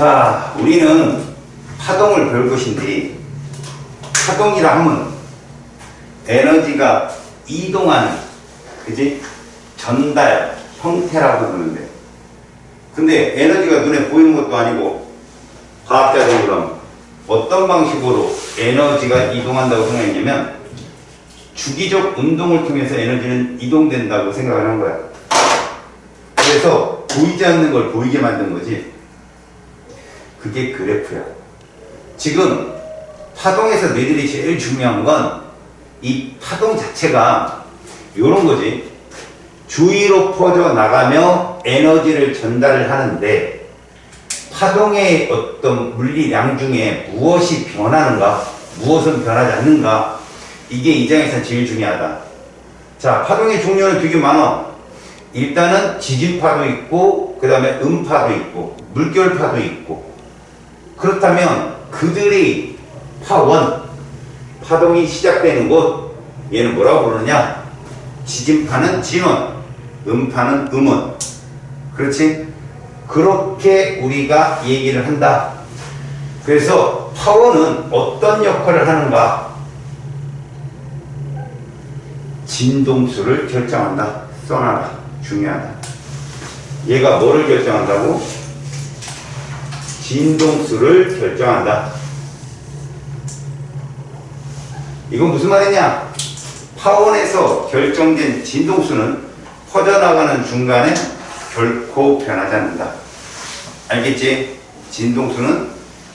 자, 우리는 파동을 배울 것인데, 파동이라 하면 에너지가 이동하는, 그지? 전달 형태라고 부르는데, 근데 에너지가 눈에 보이는 것도 아니고 과학자들은 어떤 방식으로 에너지가 이동한다고 생각했냐면 주기적 운동을 통해서 에너지는 이동된다고 생각을 한 거야. 그래서 보이지 않는 걸 보이게 만든 거지. 그게 그래프야. 지금 파동에서 너희들이 제일 중요한 건 이 파동 자체가 이런 거지. 주위로 퍼져 나가며 에너지를 전달을 하는데 파동의 어떤 물리량 중에 무엇이 변하는가, 무엇은 변하지 않는가, 이게 이 장에서 제일 중요하다. 자, 파동의 종류는 되게 많아. 일단은 지진파도 있고, 그 다음에 음파도 있고, 물결파도 있고. 그렇다면 그들의 파동이 시작되는 곳, 얘는 뭐라고 부르느냐? 지진파는 진원, 음파는 음원. 그렇지? 그렇게 우리가 얘기를 한다. 그래서 파워는 어떤 역할을 하는가? 진동수를 결정한다. 써놔라. 중요하다. 얘가 뭐를 결정한다고? 진동수를 결정한다. 이건 무슨 말이냐? 파원에서 결정된 진동수는 퍼져나가는 중간에 결코 변하지 않는다. 알겠지? 진동수는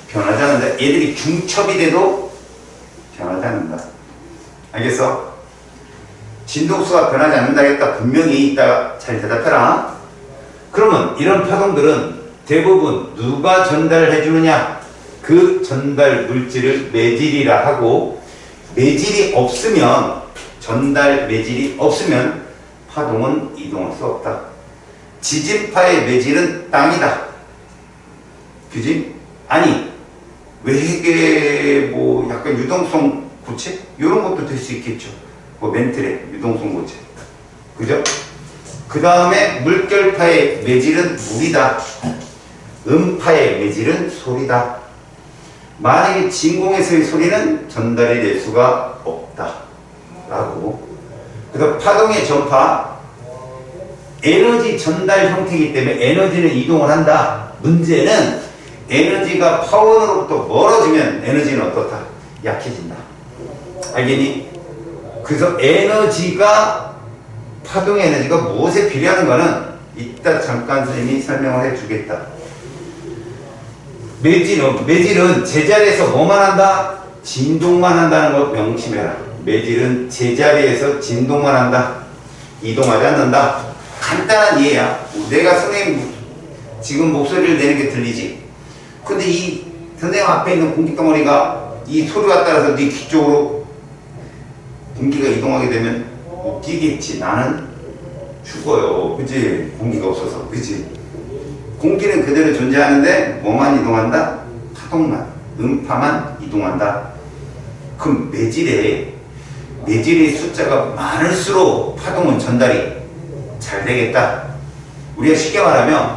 변하지 않는다. 얘들이 중첩이 돼도 변하지 않는다. 알겠어? 진동수가 변하지 않는다 했다. 분명히 있다. 잘 대답해라. 그러면 이런 파동들은 대부분 누가 전달해 주느냐? 그 전달 물질을 매질이라 하고, 매질이 없으면, 전달 매질이 없으면 파동은 이동할 수 없다. 지진파의 매질은 땅이다. 그지? 아니, 외계 뭐 약간 유동성 고체? 이런 것도 될 수 있겠죠. 뭐 멘틀의 유동성 고체. 그죠? 그 다음에 물결파의 매질은 물이다. 음파의 매질은 소리다. 만약에 진공에서의 소리는 전달이 될 수가 없다. 라고. 그래서 파동의 전파, 에너지 전달 형태이기 때문에 에너지는 이동을 한다. 문제는 에너지가 파원으로부터 멀어지면 에너지는 어떻다? 약해진다. 알겠니? 그래서 에너지가, 파동의 에너지가 무엇에 비례하는가는 이따 잠깐 선생님이 설명을 해주겠다. 매질은 제자리에서 뭐만 한다? 진동만 한다는 것 명심해라. 매질은 제자리에서 진동만 한다. 이동하지 않는다. 간단한 이해야. 내가 선생님 지금 목소리를 내는 게 들리지? 근데 이 선생님 앞에 있는 공기덩어리가 이 소리가 따라서 네 귀 쪽으로 공기가 이동하게 되면 웃기겠지. 나는 죽어요. 그치? 공기가 없어서. 그치? 공기는 그대로 존재하는데 뭐만 이동한다? 파동만, 음파만 이동한다. 그럼 매질의 숫자가 많을수록 파동은 전달이 잘 되겠다. 우리가 쉽게 말하면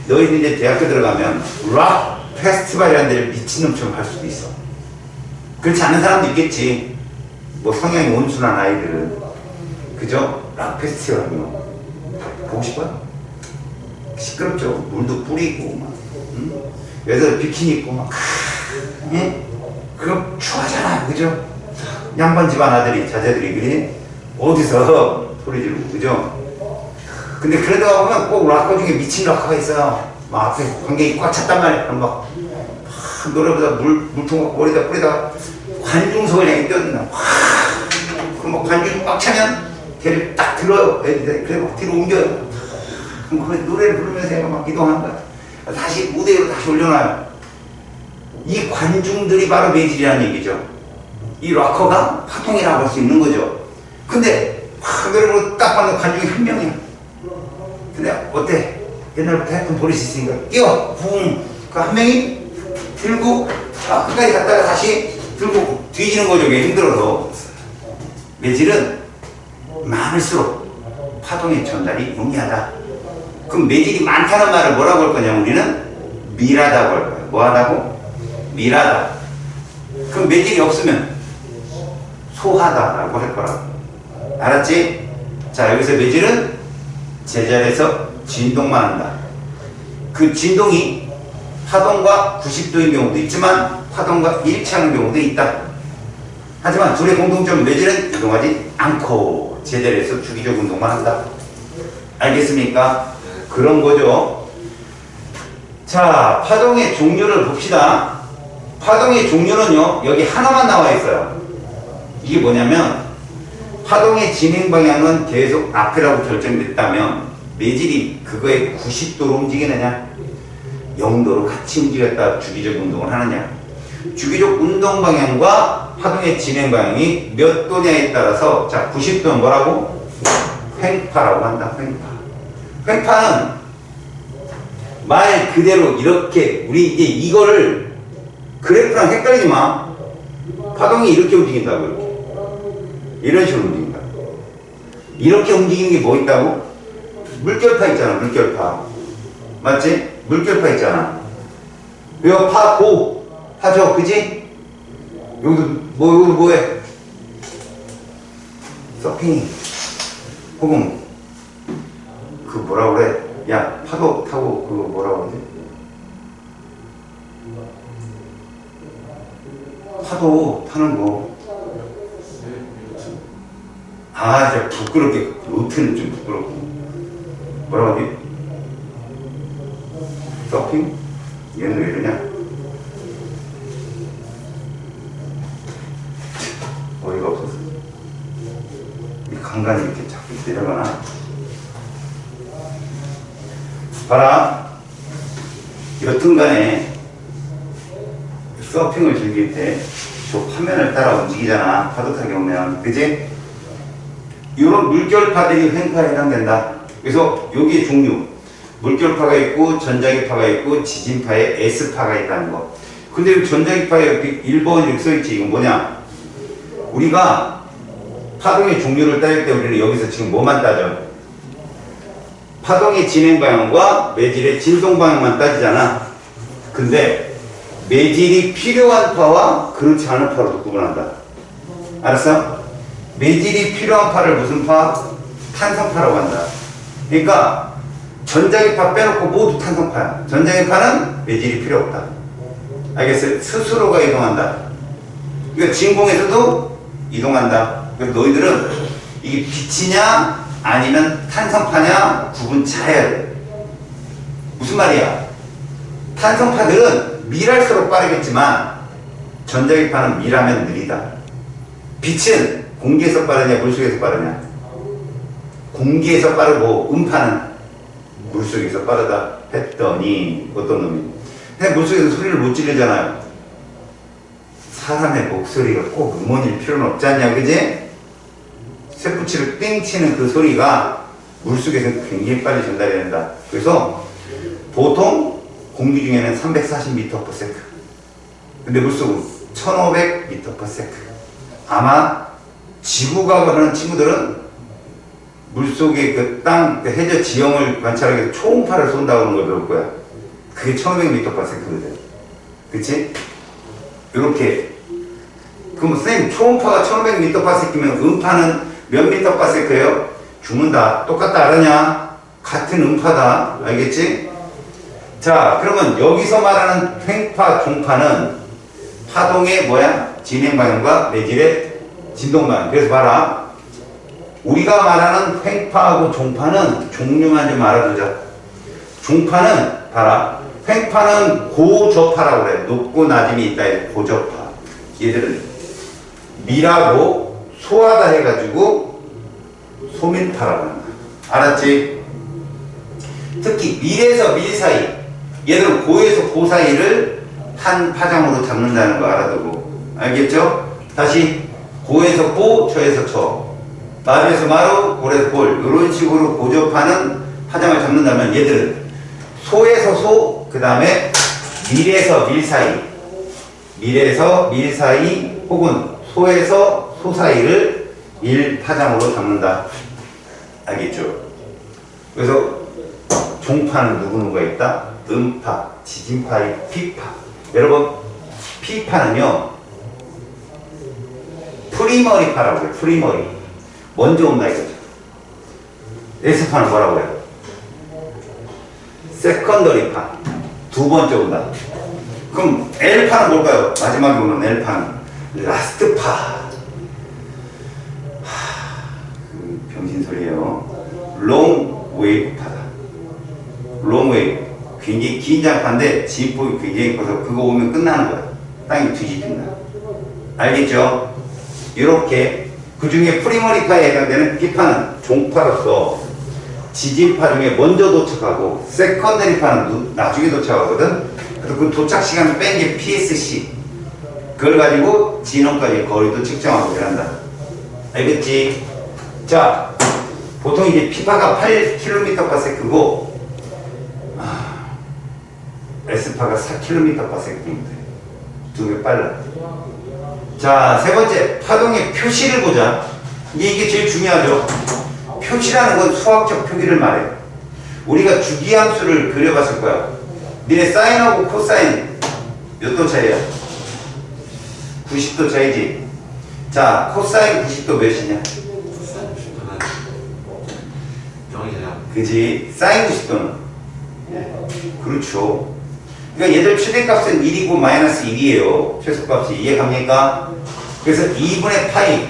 너희들 이제 대학교 들어가면 락 페스티벌이라는 데를 미친놈처럼 갈 수도 있어. 그렇지 않은 사람도 있겠지. 뭐 성향이 온순한 아이들은. 그죠? 락 페스티벌 하면 보고 싶어요? 시끄럽죠. 물도 뿌리고 막, 응? 여자들 비키니 입고 막, 응? 그럼 추하잖아요. 그죠? 양반 집안 아들이, 자제들이, 그래? 어디서 소리 지르고, 그죠? 근데 그러다가 보면 꼭 락커 중에 미친 락커가 있어요. 막 앞에 관객이 꽉 찼단 말이야. 그럼 막 노래보다 물통 머리다 뿌리다가 관중석을 향해 뛰어든다. 그럼 뭐 관중이 꽉 차면 걔를 딱 들어요. 그래 막 뒤로 옮겨요. 그럼 그 노래를 부르면서 막 이동하는 거야. 다시 무대 위로 다시 올려놔요. 이 관중들이 바로 매질이라는 얘기죠. 이 락커가 파동이라고 할 수 있는 거죠. 근데 노래를 딱 봐도 관중이 한 명이야. 근데 어때? 옛날부터 했던 버릇이 있으니까 뛰어! 붕! 그 한 명이 들고 끝까지 갔다가 다시 들고 뒤지는 거죠. 그게 힘들어서. 매질은 많을수록 파동의 전달이 용이하다. 그럼 매질이 많다는 말을 뭐라고 할 거냐면 우리는 밀하다고 할 거야. 뭐 하다고? 밀하다. 그럼 매질이 없으면 소하다라고 할 거라고. 알았지? 자, 여기서 매질은 제자리에서 진동만 한다. 그 진동이 파동과 90도인 경우도 있지만 파동과 일치하는 경우도 있다. 하지만 둘의 공통점은 매질은 이동하지 않고 제자리에서 주기적 운동만 한다. 알겠습니까? 그런 거죠. 자, 파동의 종류를 봅시다. 파동의 종류는요, 여기 하나만 나와 있어요. 이게 뭐냐면 파동의 진행 방향은 계속 앞이라고 결정됐다면 매질이 그거에 90도로 움직이느냐 0도로 같이 움직였다 주기적 운동을 하느냐. 주기적 운동 방향과 파동의 진행 방향이 몇 도냐에 따라서, 자, 90도는 뭐라고? 횡파라고 한다. 횡파는 말 그대로 이렇게, 우리 이제 이거를 그래프랑 헷갈리지 마. 파동이 이렇게 움직인다고. 이런 식으로 움직인다. 이렇게 움직이는 게 뭐 있다고? 물결파 있잖아. 물결파 맞지? 물결파 있잖아. 이거 파고 하죠, 그지? 여기도 여기도 뭐해? 서핑 혹은 그 뭐라 그래? 야, 파도 타고 그거 뭐라 그러지? 파도 타는 거. 아, 진짜 부끄럽게, 요트는 좀 부끄럽고. 뭐라 그러지? 서핑? 얘는 왜 이러냐? 어이가 없었어. 이 간간히 이렇게 자꾸 내려가나? 봐라. 여튼 간에 서핑을 즐길 때 저 화면을 따라 움직이잖아. 파도 타기 오면. 그지? 이런 물결파들이 횡파에 해당된다. 그래서 여기에 종류. 물결파가 있고 전자기파가 있고 지진파에 S파가 있다는 거. 근데 전자기파에 이렇게 1번 이렇게 써있지. 이건 뭐냐? 우리가 파동의 종류를 따질 때 우리는 여기서 지금 뭐만 따져? 파동의 진행 방향과 매질의 진동 방향만 따지잖아. 근데 매질이 필요한 파와 그렇지 않은 파로 구분한다. 알았어? 매질이 필요한 파를 무슨 파? 탄성파라고 한다. 그러니까 전자기파 빼놓고 모두 탄성파야. 전자기파는 매질이 필요 없다. 알겠어요? 스스로가 이동한다. 그러니까 진공에서도 이동한다. 그래서 너희들은 이게 빛이냐 아니면 탄성파냐 구분 잘해야 돼. 무슨 말이야? 탄성파들은 밀할수록 빠르겠지만 전자기파는 밀하면 느리다. 빛은 공기에서 빠르냐 물속에서 빠르냐? 공기에서 빠르고 음파는 물속에서 빠르다 했더니 어떤 놈이? 근데 물속에서 소리를 못 지르잖아요. 사람의 목소리가 꼭 음원일 필요는 없지 않냐, 그지? 쇠붙이를 띵 치는 그 소리가 물속에서는 굉장히 빨리 전달이 된다. 그래서 보통 공기 중에는 340m/s. 근데 물속은 1500m/s. 아마 지구과학을 하는 친구들은 물속의 그 땅, 그 해저 지형을 관찰하기 위해서 초음파를 쏜다고 하는 걸 배울 거야. 그게 1500m/s거든. 그치? 요렇게. 그럼 선생님, 초음파가 1500m/s면 음파는 몇 m/s예요? 죽는다. 똑같다 알았냐? 같은 음파다. 알겠지? 자, 그러면 여기서 말하는 횡파, 종파는 파동의 뭐야? 진행 방향과 매질의 진동 방향. 그래서 봐라. 우리가 말하는 횡파하고 종파는 종류만 좀 알아두자. 종파는 봐라. 횡파는 고저파라고 그래. 높고 낮음이 있다 해서 고저파. 얘들은 밀하고 소하다 해가지고 소밀파라고 한다. 알았지? 특히 밀에서 밀 사이, 얘들은 고에서 고 사이를 한 파장으로 잡는다는 거 알아두고. 알겠죠? 다시 고에서 고, 저에서 저, 마루에서 마루, 골에서 골, 이런 식으로 고접하는 파장을 잡는다면 얘들은 소에서 소, 그 다음에 밀에서 밀 사이, 밀에서 밀 사이 혹은 소에서 소 사이를 밀 파장으로 잡는다. 알겠죠? 그래서 종파는 누구누구가 있다? 음파, 지진파의 P파. 여러분, P파는요, 프리머리파라고 해요. 프리머리. 먼저 온다 이거죠. S파는 뭐라고 해요? 세컨더리파. 두 번째 온다. 그럼 L파는 뭘까요? 마지막에 오는 L파는 라스트파. 병신소리예요. 롱웨이브파다. 롱웨이브. 굉장히 긴 장파인데 진폭이 굉장히 커서 그거 오면 끝나는 거야. 땅이 뒤집힌다. 알겠죠? 이렇게 그 중에 프리머리파에 해당되는 P파는 종파로서 지진파 중에 먼저 도착하고 세컨더리파는 나중에 도착하거든. 그래서 그 도착 시간을 뺀 게 PSC. 그걸 가지고 진원까지 거리도 측정하고 그런다. 알겠지? 자, 보통 이제 P파가 8km/s고 S파가 4km/s입니다. 두 배 빨라. 자, 세 번째, 파동의 표시를 보자. 이게 제일 중요하죠. 표시라는 건 수학적 표기를 말해요. 우리가 주기함수를 그려봤을 거야. 니네 사인하고 코사인 몇 도 차이야? 90도 차이지. 자, 코사인 90도 몇이냐? 그지? 사인 90도는? 그렇죠. 그러니까 얘들 최대값은 1이고 마이너스 1이에요. 최소값이. 이해갑니까? 그래서 2분의 파이,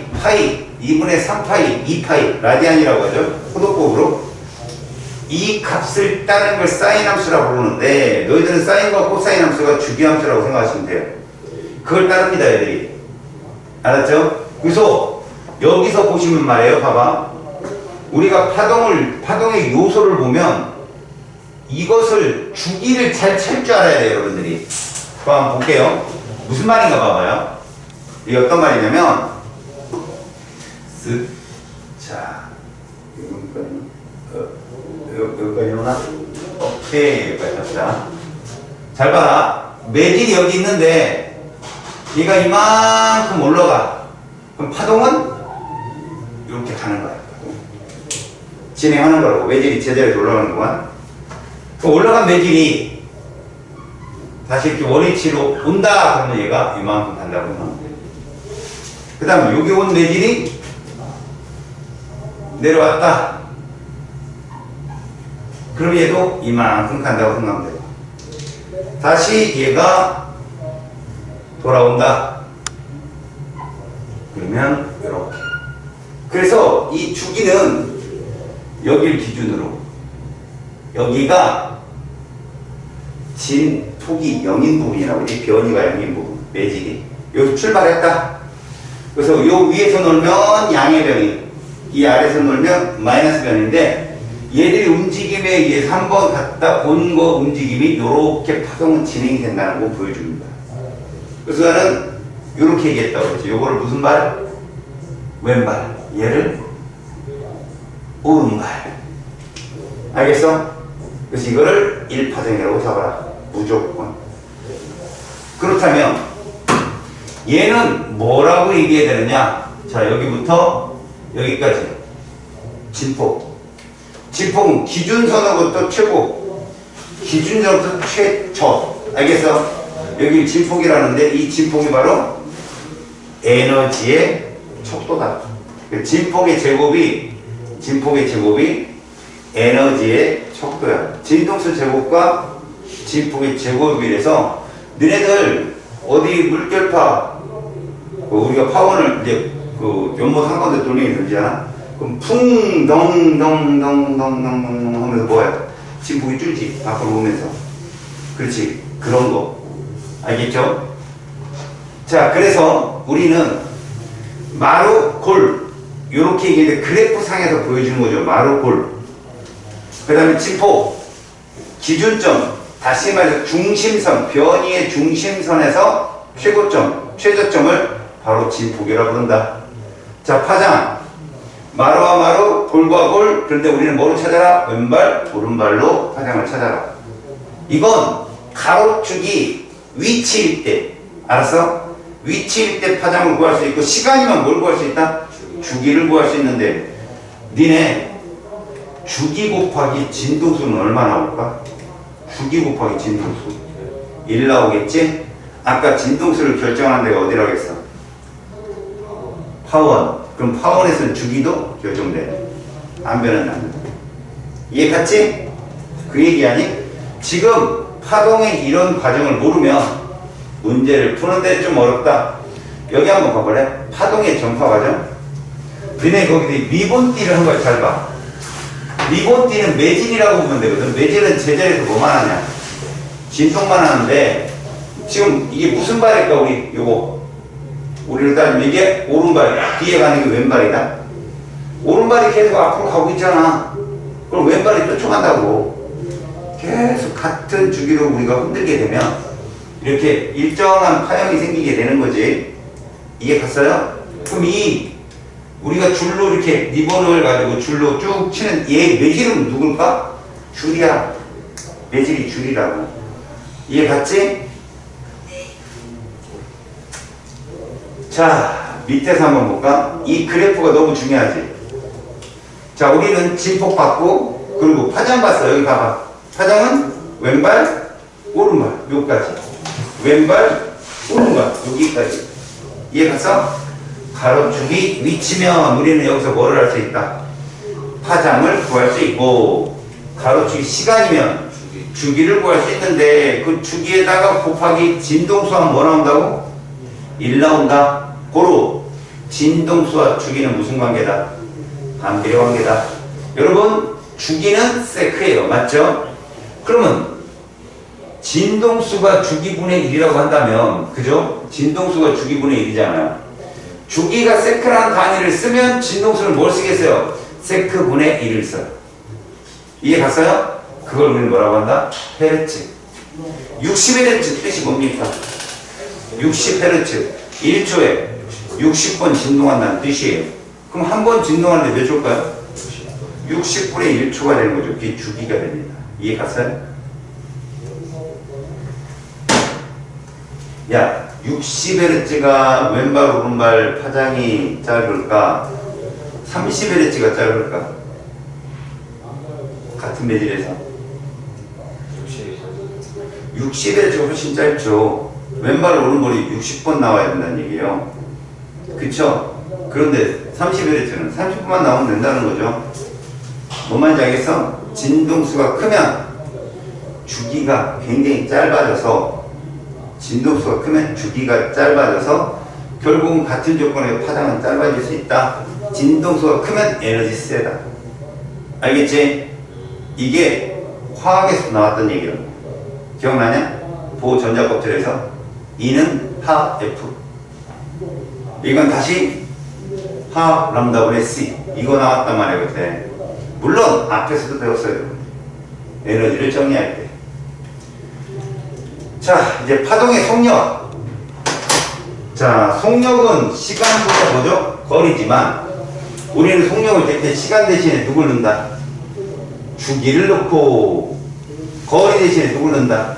2분의 3파이, 2파이, 라디안이라고 하죠. 호도법으로. 이 값을 따는 걸 사인 함수라고 부르는데, 너희들은 사인과 코사인 함수가 주기함수라고 생각하시면 돼요. 그걸 따릅니다, 애들이. 알았죠? 그래서 여기서 보시면 말이에요. 봐봐. 우리가 파동의 요소를 보면 이것을 주기를 잘 찰 줄 알아야 돼요, 여러분들이. 한번 볼게요. 무슨 말인가 봐봐요. 이게 어떤 말이냐면, 자, 여기까지 오나? 오케이, 여기까지 합시다. 잘 봐라. 매질이 여기 있는데, 얘가 이만큼 올라가. 그럼 파동은 이렇게 가는 거야. 진행하는 거라고. 매질이 제자리에서 올라가는 동안. 그 올라간 매질이 다시 이렇게 원위치로 온다 그러면 얘가 이만큼 간다고 하면 돼. 그 다음에 여기 온 매질이 내려왔다. 그럼 얘도 이만큼 간다고 생각하면 돼요. 다시 얘가 돌아온다. 그러면 이렇게. 그래서 이 주기는 여기를 기준으로 여기가 진폭이 0인 부분이라고 이 변이가 0인 부분, 매질이 여기서 출발했다. 그래서 요 위에서 놀면 양의 변이, 이 아래에서 놀면 마이너스 변인데 얘들이 움직임에 의해서 한번 갔다 온 거 움직임이 이렇게 파동은 진행이 된다는 거 보여줍니다. 그래서 나는 이렇게 얘기했다고 그랬죠. 요거를 무슨 발? 왼발. 얘를 오른발. 알겠어? 그래서 이거를 1파동이라고 잡아라. 무조건. 그렇다면 얘는 뭐라고 얘기해야 되느냐? 자, 여기부터 여기까지 진폭. 진폭은 기준선으로부터 최고, 기준선으로부터 최저. 알겠어? 여기 진폭이라는데 이 진폭이 바로 에너지의 척도다. 진폭의 제곱이 에너지의 척도야. 진동수 제곱과 진폭의 제곱이라서 너네들 어디 물결파 우리가 파원을 이제 그 연못 한 건데 돌리게 들잖아. 그럼 풍덩덩덩덩덩덩 하면서 뭐야? 진폭이 줄지 앞으로 오면서. 그렇지. 그런 거. 알겠죠? 자, 그래서 우리는 마루 골 요렇게 얘기했는데 그래프 상에서 보여주는 거죠. 마루 골. 그 다음에 진폭 기준점, 다시 말해서 중심선, 변이의 중심선에서 최고점, 최저점을 바로 진폭이라고 부른다. 자, 파장 마루와 마루, 골과 골. 그런데 우리는 뭐로 찾아라? 왼발, 오른발로 파장을 찾아라. 이건 가로축이 위치일 때, 알았어? 위치일 때 파장을 구할 수 있고, 시간이면 뭘 구할 수 있다? 주기를 구할 수 있는데, 니네 주기 곱하기 진동수는 얼마 나올까? 주기 곱하기 진동수 1 나오겠지? 아까 진동수를 결정하는 데가 어디라고 했어? 파원. 그럼 파원에서는 주기도 결정돼. 안 변한다. 이해 갔지? 그 얘기 아니? 지금 파동의 이런 과정을 모르면 문제를 푸는데 좀 어렵다. 여기 한번 봐볼래? 파동의 전파 과정. 너네 거기 리본띠를 한 걸 잘 봐. 리본띠는 매질이라고 보면 되거든. 매질은 제자리에서 뭐만 하냐? 진동만 하는데 지금 이게 무슨 발일까? 우리 요거 우리를 따지면 이게 오른발, 뒤에 가는 게 왼발이다. 오른발이 계속 앞으로 가고 있잖아. 그럼 왼발이 쫓아간다고. 계속 같은 주기로 우리가 흔들게 되면 이렇게 일정한 파형이 생기게 되는 거지. 이해 갔어요? 그럼 이 우리가 줄로 이렇게 리본을 가지고 줄로 쭉 치는 얘 매질은 누굴까? 줄이야. 매질이 줄이라고. 이해 갔지? 자, 밑에서 한번 볼까? 이 그래프가 너무 중요하지. 자, 우리는 진폭 받고 그리고 파장 봤어. 여기 봐봐. 파장은 왼발, 오른발 여기까지. 왼발, 오른발 여기까지. 이해 갔어? 가로축이 위치면 우리는 여기서 뭐를 할 수 있다? 파장을 구할 수 있고, 가로축이 시간이면 주기를 구할 수 있는데 그 주기에다가 곱하기 진동수하면 뭐 나온다고? 1 나온다. 고로 진동수와 주기는 무슨 관계다? 반비례 관계다. 여러분 주기는 세크예요. 맞죠? 그러면 진동수가 주기분의 1이라고 한다면, 그죠? 진동수가 주기분의 1이잖아요. 주기가 세크라는 단위를 쓰면 진동수는 뭘 쓰겠어요? 세크분의 1을 써요. 이해 갔어요? 그걸 우리는 뭐라고 한다? 헤르츠. 60Hz 뜻이 뭡니까? 60Hz 1초에 60번 진동한다는 뜻이에요. 그럼 한 번 진동하는데 몇 초일까요? 60분의 1초가 되는 거죠. 그게 주기가 됩니다. 이해 갔어요? 야, 60Hz가 왼발 오른발 파장이 짧을까? 30Hz가 짧을까? 같은 매질에서 60Hz가 훨씬 짧죠. 왼발 오른발이 60번 나와야 된다는 얘기예요. 그쵸? 그런데 30Hz는 30분만 나오면 된다는 거죠. 뭔 말인지 알겠어? 진동수가 크면 주기가 굉장히 짧아져서, 진동수가 크면 주기가 짧아져서 결국은 같은 조건의 파장은 짧아질 수 있다. 진동수가 크면 에너지 세다. 알겠지? 이게 화학에서 나왔던 얘기라고. 기억나냐? 보전자껍질에서 E는 파 F. 이건 다시 파 람다분의 C. 이거 나왔단 말이에요 그때. 물론 앞에서도 배웠어요. 에너지를 정의할 때. 자, 이제 파동의 속력. 자, 속력은 시간보다 뭐죠? 거리지만 우리는 속력을 될 때 시간 대신에 누굴 넣는다? 주기를 넣고, 거리 대신에 누굴 넣는다?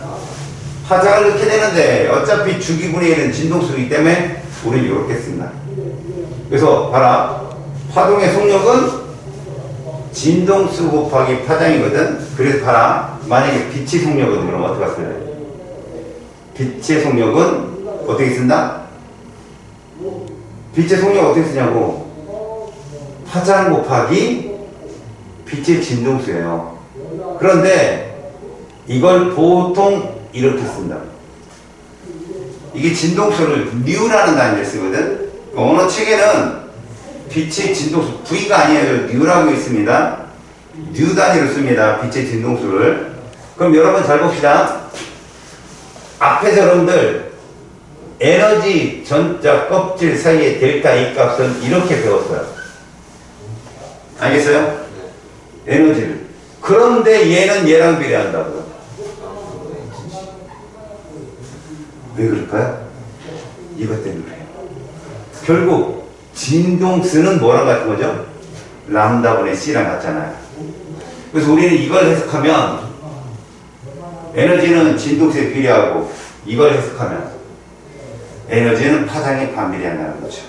파장을 넣게 되는데 어차피 주기분의 1은 진동수이기 때문에 우리는 이렇게 쓴다. 그래서 봐라. 파동의 속력은 진동수 곱하기 파장이거든. 그래서 봐라. 만약에 빛의 속력은 그럼 어떻게 써야 돼? 빛의 속력은 어떻게 쓴다? 빛의 속력 어떻게 쓰냐고? 파장 곱하기 빛의 진동수예요. 그런데 이걸 보통 이렇게 쓴다. 이게 진동수를 뉴라는 단위를 쓰거든. 언어 책에는 빛의 진동수 V가 아니에요. 뉴라고 있습니다. 뉴 단위로 씁니다. 빛의 진동수를. 그럼 여러분 잘 봅시다. 앞에서 여러분들 에너지 전자 껍질 사이의 델타 E 값은 이렇게 배웠어요. 알겠어요? 에너지를. 그런데 얘는 얘랑 비례한다고요. 왜 그럴까요? 이것 때문에 그래요. 결국 진동수는 뭐랑 같은 거죠? 람다분의 C랑 같잖아요. 그래서 우리는 이걸 해석하면 에너지는 진동수에 비례하고, 이걸 해석하면 에너지는 파장에 반비례한다는 거죠.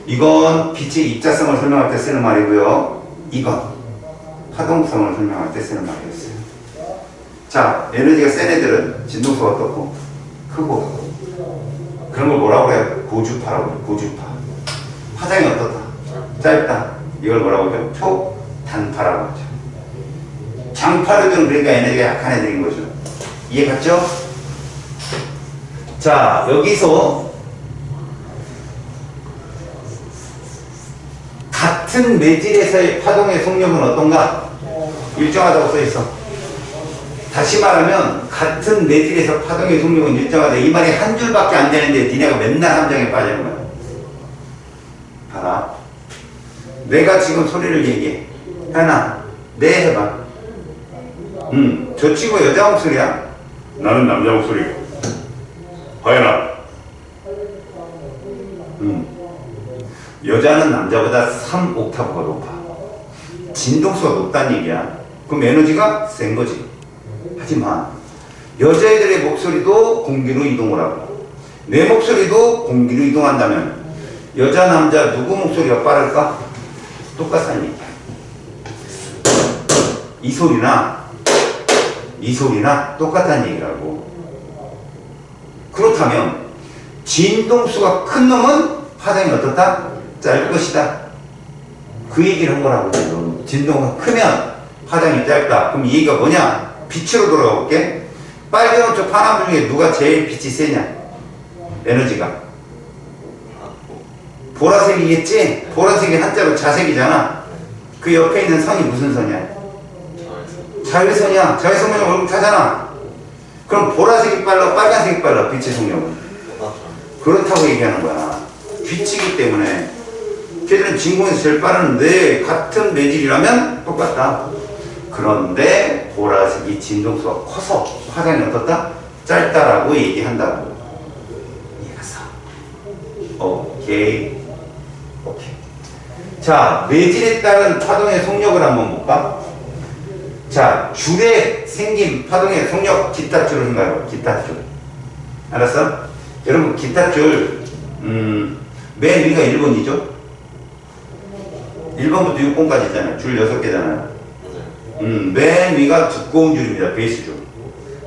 이건 빛의 입자성을 설명할 때 쓰는 말이고요. 이건 파동성을 설명할 때 쓰는 말이었어요. 자, 에너지가 센 애들은 진동수가 어떻고? 크고. 그런 걸 뭐라고 해요? 고주파라고 해요. 고주파. 파장이 어떻다? 짧다. 이걸 뭐라고 해요? 초단파라고 하죠. 장파류들은 그러니까 에너지가 약한 애들인 거죠. 이해 갔죠? 자, 여기서 같은 매질에서의 파동의 속력은 어떤가? 일정하다고 써있어. 다시 말하면 같은 매질에서 파동의 속력은 일정하다. 이 말이 한 줄밖에 안 되는데 니네가 맨날 함정에 빠지는 거야. 봐라. 내가 지금 소리를 얘기해. 하나, 네 해봐. 저 친구 여자 목소리야? 나는 남자 목소리고. 화연아. 여자는 남자보다 3옥타브가 높아. 진동수가 높다는 얘기야. 그럼 에너지가 센 거지. 하지만 여자애들의 목소리도 공기로 이동을 하고 내 목소리도 공기로 이동한다면 여자 남자 누구 목소리가 빠를까? 똑같다는 얘기야. 이 소리나 똑같다는 얘기라고. 그렇다면 진동수가 큰 놈은 파장이 어떻다? 짧을 것이다. 그 얘기를 한 거라고. 지금 진동수가 크면 파장이 짧다. 그럼 이 얘기가 뭐냐? 빛으로 돌아가 볼게. 빨간 쪽 파란불 중에 누가 제일 빛이 세냐? 에너지가 보라색이겠지? 보라색이 한자로 자색이잖아. 그 옆에 있는 선이 무슨 선이야? 자외선이야. 자외선이 얼굴 타잖아. 그럼 보라색이 빨라 빨간색이 빨라? 빛의 속력은 그렇다고 얘기하는 거야. 빛이기 때문에 걔들은 진공에서 제일 빠르는데 같은 매질이라면 똑같다. 그런데 보라색이 진동수가 커서 파장이 어떻다? 짧다라고 얘기한다고. 이해갔어? 오케이. 자, 매질에 따른 파동의 속력을 한번 볼까? 자, 줄에 생긴 파동의 속력, 기타줄을 생각해봐. 기타줄. 알았어? 여러분, 기타줄, 맨 위가 1번이죠? 1번부터 6번까지 있잖아요. 줄 6개잖아요. 맨 위가 두꺼운 줄입니다. 베이스줄.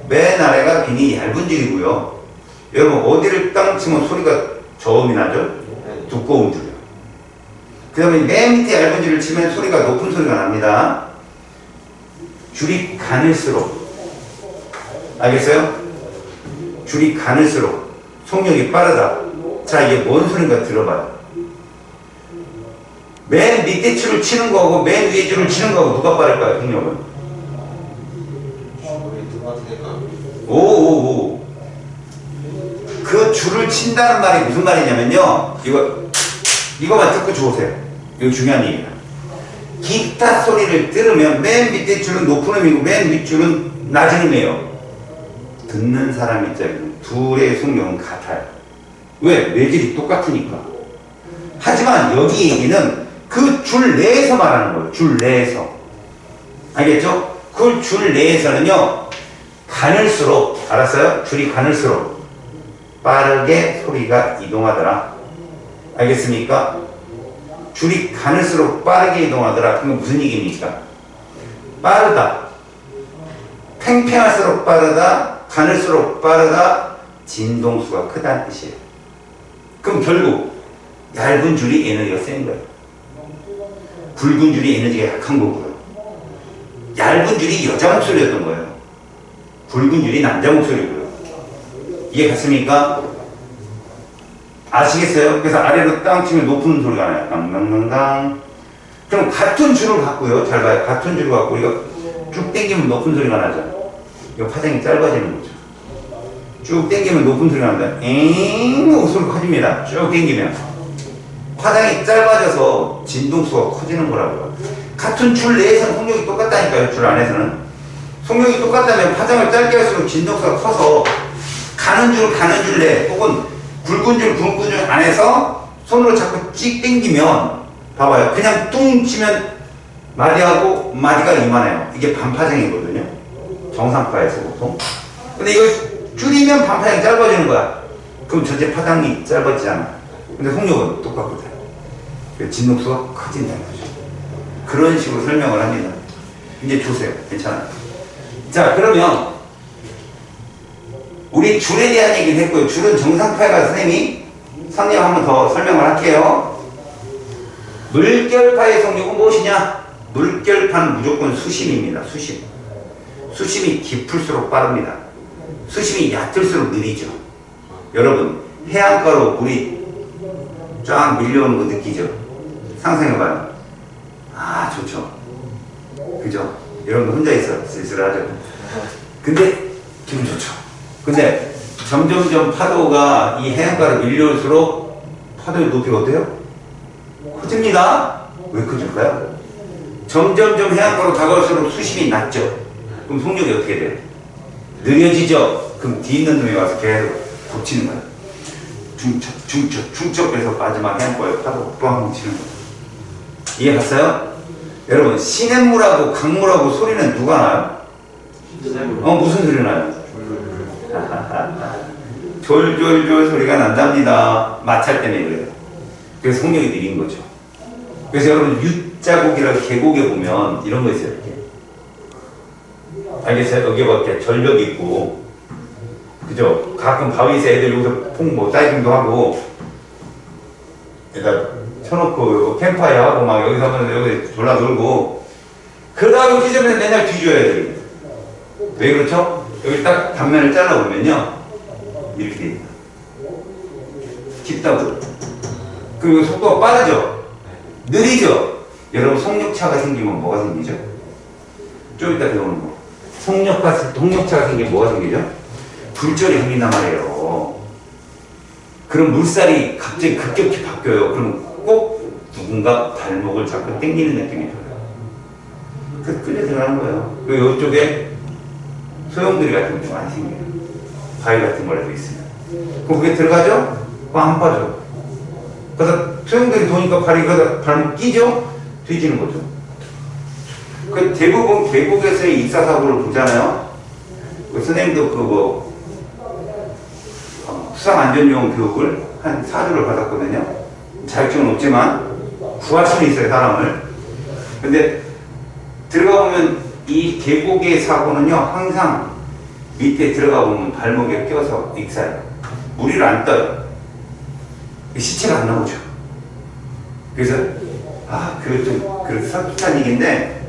맨 아래가 비니 얇은 줄이고요. 여러분, 어디를 땅 치면 소리가 저음이 나죠? 두꺼운 줄이요. 그 다음에 맨 밑에 얇은 줄을 치면 소리가 높은 소리가 납니다. 줄이 가늘수록, 알겠어요? 줄이 가늘수록 속력이 빠르다. 자, 이게 뭔 소린가 들어봐요. 맨 밑에 줄을 치는 거하고 맨 위에 줄을 치는 거하고 누가 빠를까요? 속력은? 오오오. 그 줄을 친다는 말이 무슨 말이냐면요. 이거만 듣고 좋으세요. 이거 중요한 얘기다. 기타 소리를 들으면 맨 밑에 줄은 높은 음이고 맨 윗줄은 낮은 음이에요. 듣는 사람 입장에서는 둘의 속력은 같아요. 왜? 매질이 똑같으니까. 하지만 여기 얘기는 그 줄 내에서 말하는 거예요. 줄 내에서. 알겠죠? 그 줄 내에서는요, 가늘수록, 알았어요? 줄이 가늘수록 빠르게 소리가 이동하더라. 알겠습니까? 줄이 가늘수록 빠르게 이동하더라. 그건 무슨 얘기입니까? 빠르다. 팽팽할수록 빠르다. 가늘수록 빠르다. 진동수가 크다는 뜻이에요. 그럼 결국 얇은 줄이 에너지가 센 거예요. 굵은 줄이 에너지가 약한 거고요. 얇은 줄이 여자 목소리였던 거예요. 굵은 줄이 남자 목소리고요. 이해 갔습니까? 아시겠어요? 그래서 아래로 땅 치면 높은 소리가 나요. 땅땅땅땅. 그럼 같은 줄을 갖고요. 잘 봐요. 같은 줄을 갖고 우리가 쭉 당기면 높은 소리가 나죠. 이거 파장이 짧아지는 거죠. 쭉 당기면 높은 소리가 난다. 엥 하고 소리가 커집니다. 쭉 당기면. 파장이 짧아져서 진동수가 커지는 거라고요. 같은 줄 내에서는 속력이 똑같다니까요. 줄 안에서는. 속력이 똑같다면 파장을 짧게 할수록 진동수가 커서 가는 줄 내 혹은 굵은 줄 안에서 손으로 자꾸 찍 당기면 봐봐요. 그냥 뚱 치면 마디하고 마디가 이만해요. 이게 반파장이거든요. 정상파에서 보통. 근데 이걸 줄이면 반파장이 짧아지는 거야. 그럼 전체 파장이 짧아지잖아. 근데 속력은 똑같거든. 진동수가 커진다는 거죠. 그런 식으로 설명을 합니다. 이제 주세요. 괜찮아요. 자, 그러면 우리 줄에 대한 얘기를 했고요. 줄은 정상파가 선생님 한 번 더 설명을 할게요. 물결파의 속력은 무엇이냐? 물결파는 무조건 수심입니다. 수심. 수심이 깊을수록 빠릅니다. 수심이 얕을수록 느리죠. 여러분 해안가로 물이 쫙 밀려오는 거 느끼죠? 상상해봐요. 아 좋죠. 그죠? 여러분 혼자 있어 쓸쓸하죠. 근데 기분 좋죠. 근데 점점점 파도가 이 해안가로 밀려올수록 파도의 높이가 어때요? 커집니다. 왜 커질까요? 점점점 해안가로 다가올수록 수심이 낮죠. 그럼 속력이 어떻게 돼요? 느려지죠. 그럼 뒤 있는 놈이 와서 계속 덮치는 거예요. 중첩해서 마지막 해안가에 파도가 빵 치는 거예요. 이해 갔어요? 여러분 시냇물하고 강물하고 소리는 누가 나요? 무슨 소리 나요? 졸졸졸 소리가 난답니다. 마찰 때문에 그래요. 그래서 속력이 느린 거죠. 그래서 여러분 U자국이라고 계곡에 보면 이런 거 있어요. 이렇게 알겠어요? 여기 밖에 절벽이 있고 그죠? 가끔 바위에서 애들 여기서 뭐 다이빙도 하고 그러니까 쳐놓고 캠프파이어 하고 막 여기서 여기 졸라 놀고 그러다가 여기 지점에서 맨날 뒤져야 돼요. 왜 그렇죠? 여기 딱 단면을 잘라보면요 이렇게 돼 있다. 깊다고. 그리고 속도가 빠르죠? 느리죠? 여러분 속력차가 생기면 뭐가 생기죠? 좀 이따 배우는 거. 속력차가 생기면 뭐가 생기죠? 굴절이 생긴단 말이에요. 그럼 물살이 갑자기 급격히 바뀌어요. 그럼 꼭 누군가 발목을 잡고 당기는 느낌이 들어요. 그래서 끌려 들어가는 거예요. 그리고 이쪽에 소용돌이 같은 게 많이 생겨요. 바위 같은 거라도 있으면. 그럼 그게 들어가죠? 그럼 안 빠져. 그래서 소용돌이 도니까 발목 끼죠? 뒤지는 거죠. 그 대부분 계곡에서의 입사사고를 보잖아요. 그 선생님도 수상안전요원 교육을 한 4주를 받았거든요. 자격증은 없지만 구할 수는 있어요, 사람을. 근데 들어가 보면 이 계곡의 사고는요, 항상 밑에 들어가 보면 발목에 껴서 익사요. 무리를 안 떠요. 시체가 안 나오죠. 그래서 그거 좀 그래서 설득한 얘기인데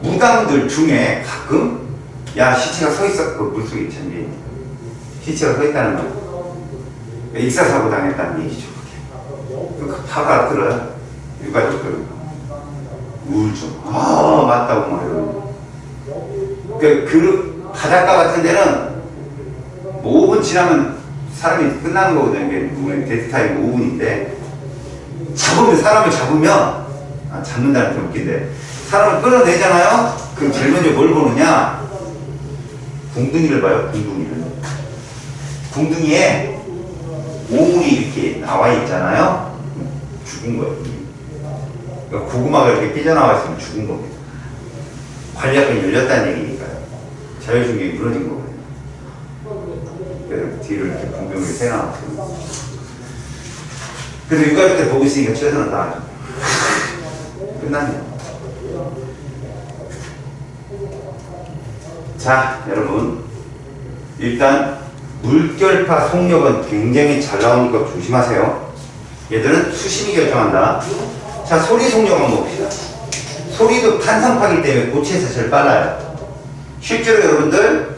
무당들 중에 가끔 시체가 서 있어. 그 물속에 잠겨 시체가 서 있다는 거. 익사사고 당했다는 얘기죠. 그 바가 알아들어요. 유가족들 우울증. 맞다고 말해요. 그 바닷가 같은 데는 뭐 5분 지나면 사람이 끝나는 거거든요. 우리 데이트타임 5분인데 사람을 잡으면 잡는다는 게 웃긴데 사람을 끌어내잖아요. 그럼 제일 먼저 뭘 보느냐? 궁둥이를 봐요. 궁둥이에 오물이 이렇게 나와 있잖아요. 죽은 거예요. 그러니까 고구마가 이렇게 삐져나와 있으면 죽은 겁니다. 관략근이 열렸다는 얘기니까요. 자율신경이 무너진 거거든요. 그래서 뒤를 이렇게 궁둥이를 새나왔어요. 그래서 육아할 때 보고 있으니까 최선을 다하죠. 끝났네요. 자, 여러분. 일단 물결파 속력은 굉장히 잘 나오니까 조심하세요. 얘들은 수심이 결정한다. 자, 소리 속력 한번 봅시다. 소리도 탄성파기 때문에 고체에서 제일 빨라요. 실제로 여러분들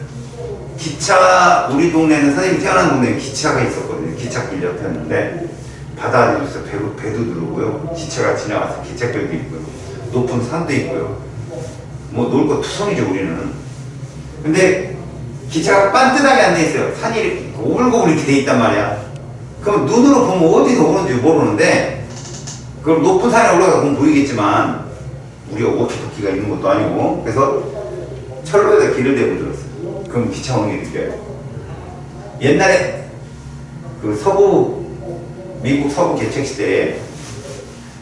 기차, 우리 동네는 선생님이 태어난 동네에 기차가 있었거든요. 기찻길 옆이었는데 바다 아래에서 배도 누르고요. 기차가 지나가서 기찻길도 있고요. 높은 산도 있고요. 뭐 놀 거 투성이죠 우리는. 근데 기차가 반듯하게 안 돼 있어요. 산이 이렇게 오글거글 이렇게 돼 있단 말이야. 그럼 눈으로 보면 어디서 오는지 모르는데 그럼 높은 산에 올라가 보면 보이겠지만 우리가 워키토키가 있는 것도 아니고 그래서 철로에다 길을 대고 들었어요. 그럼 기차 오는 게 느껴요. 옛날에 그 미국 서부 개척 시대에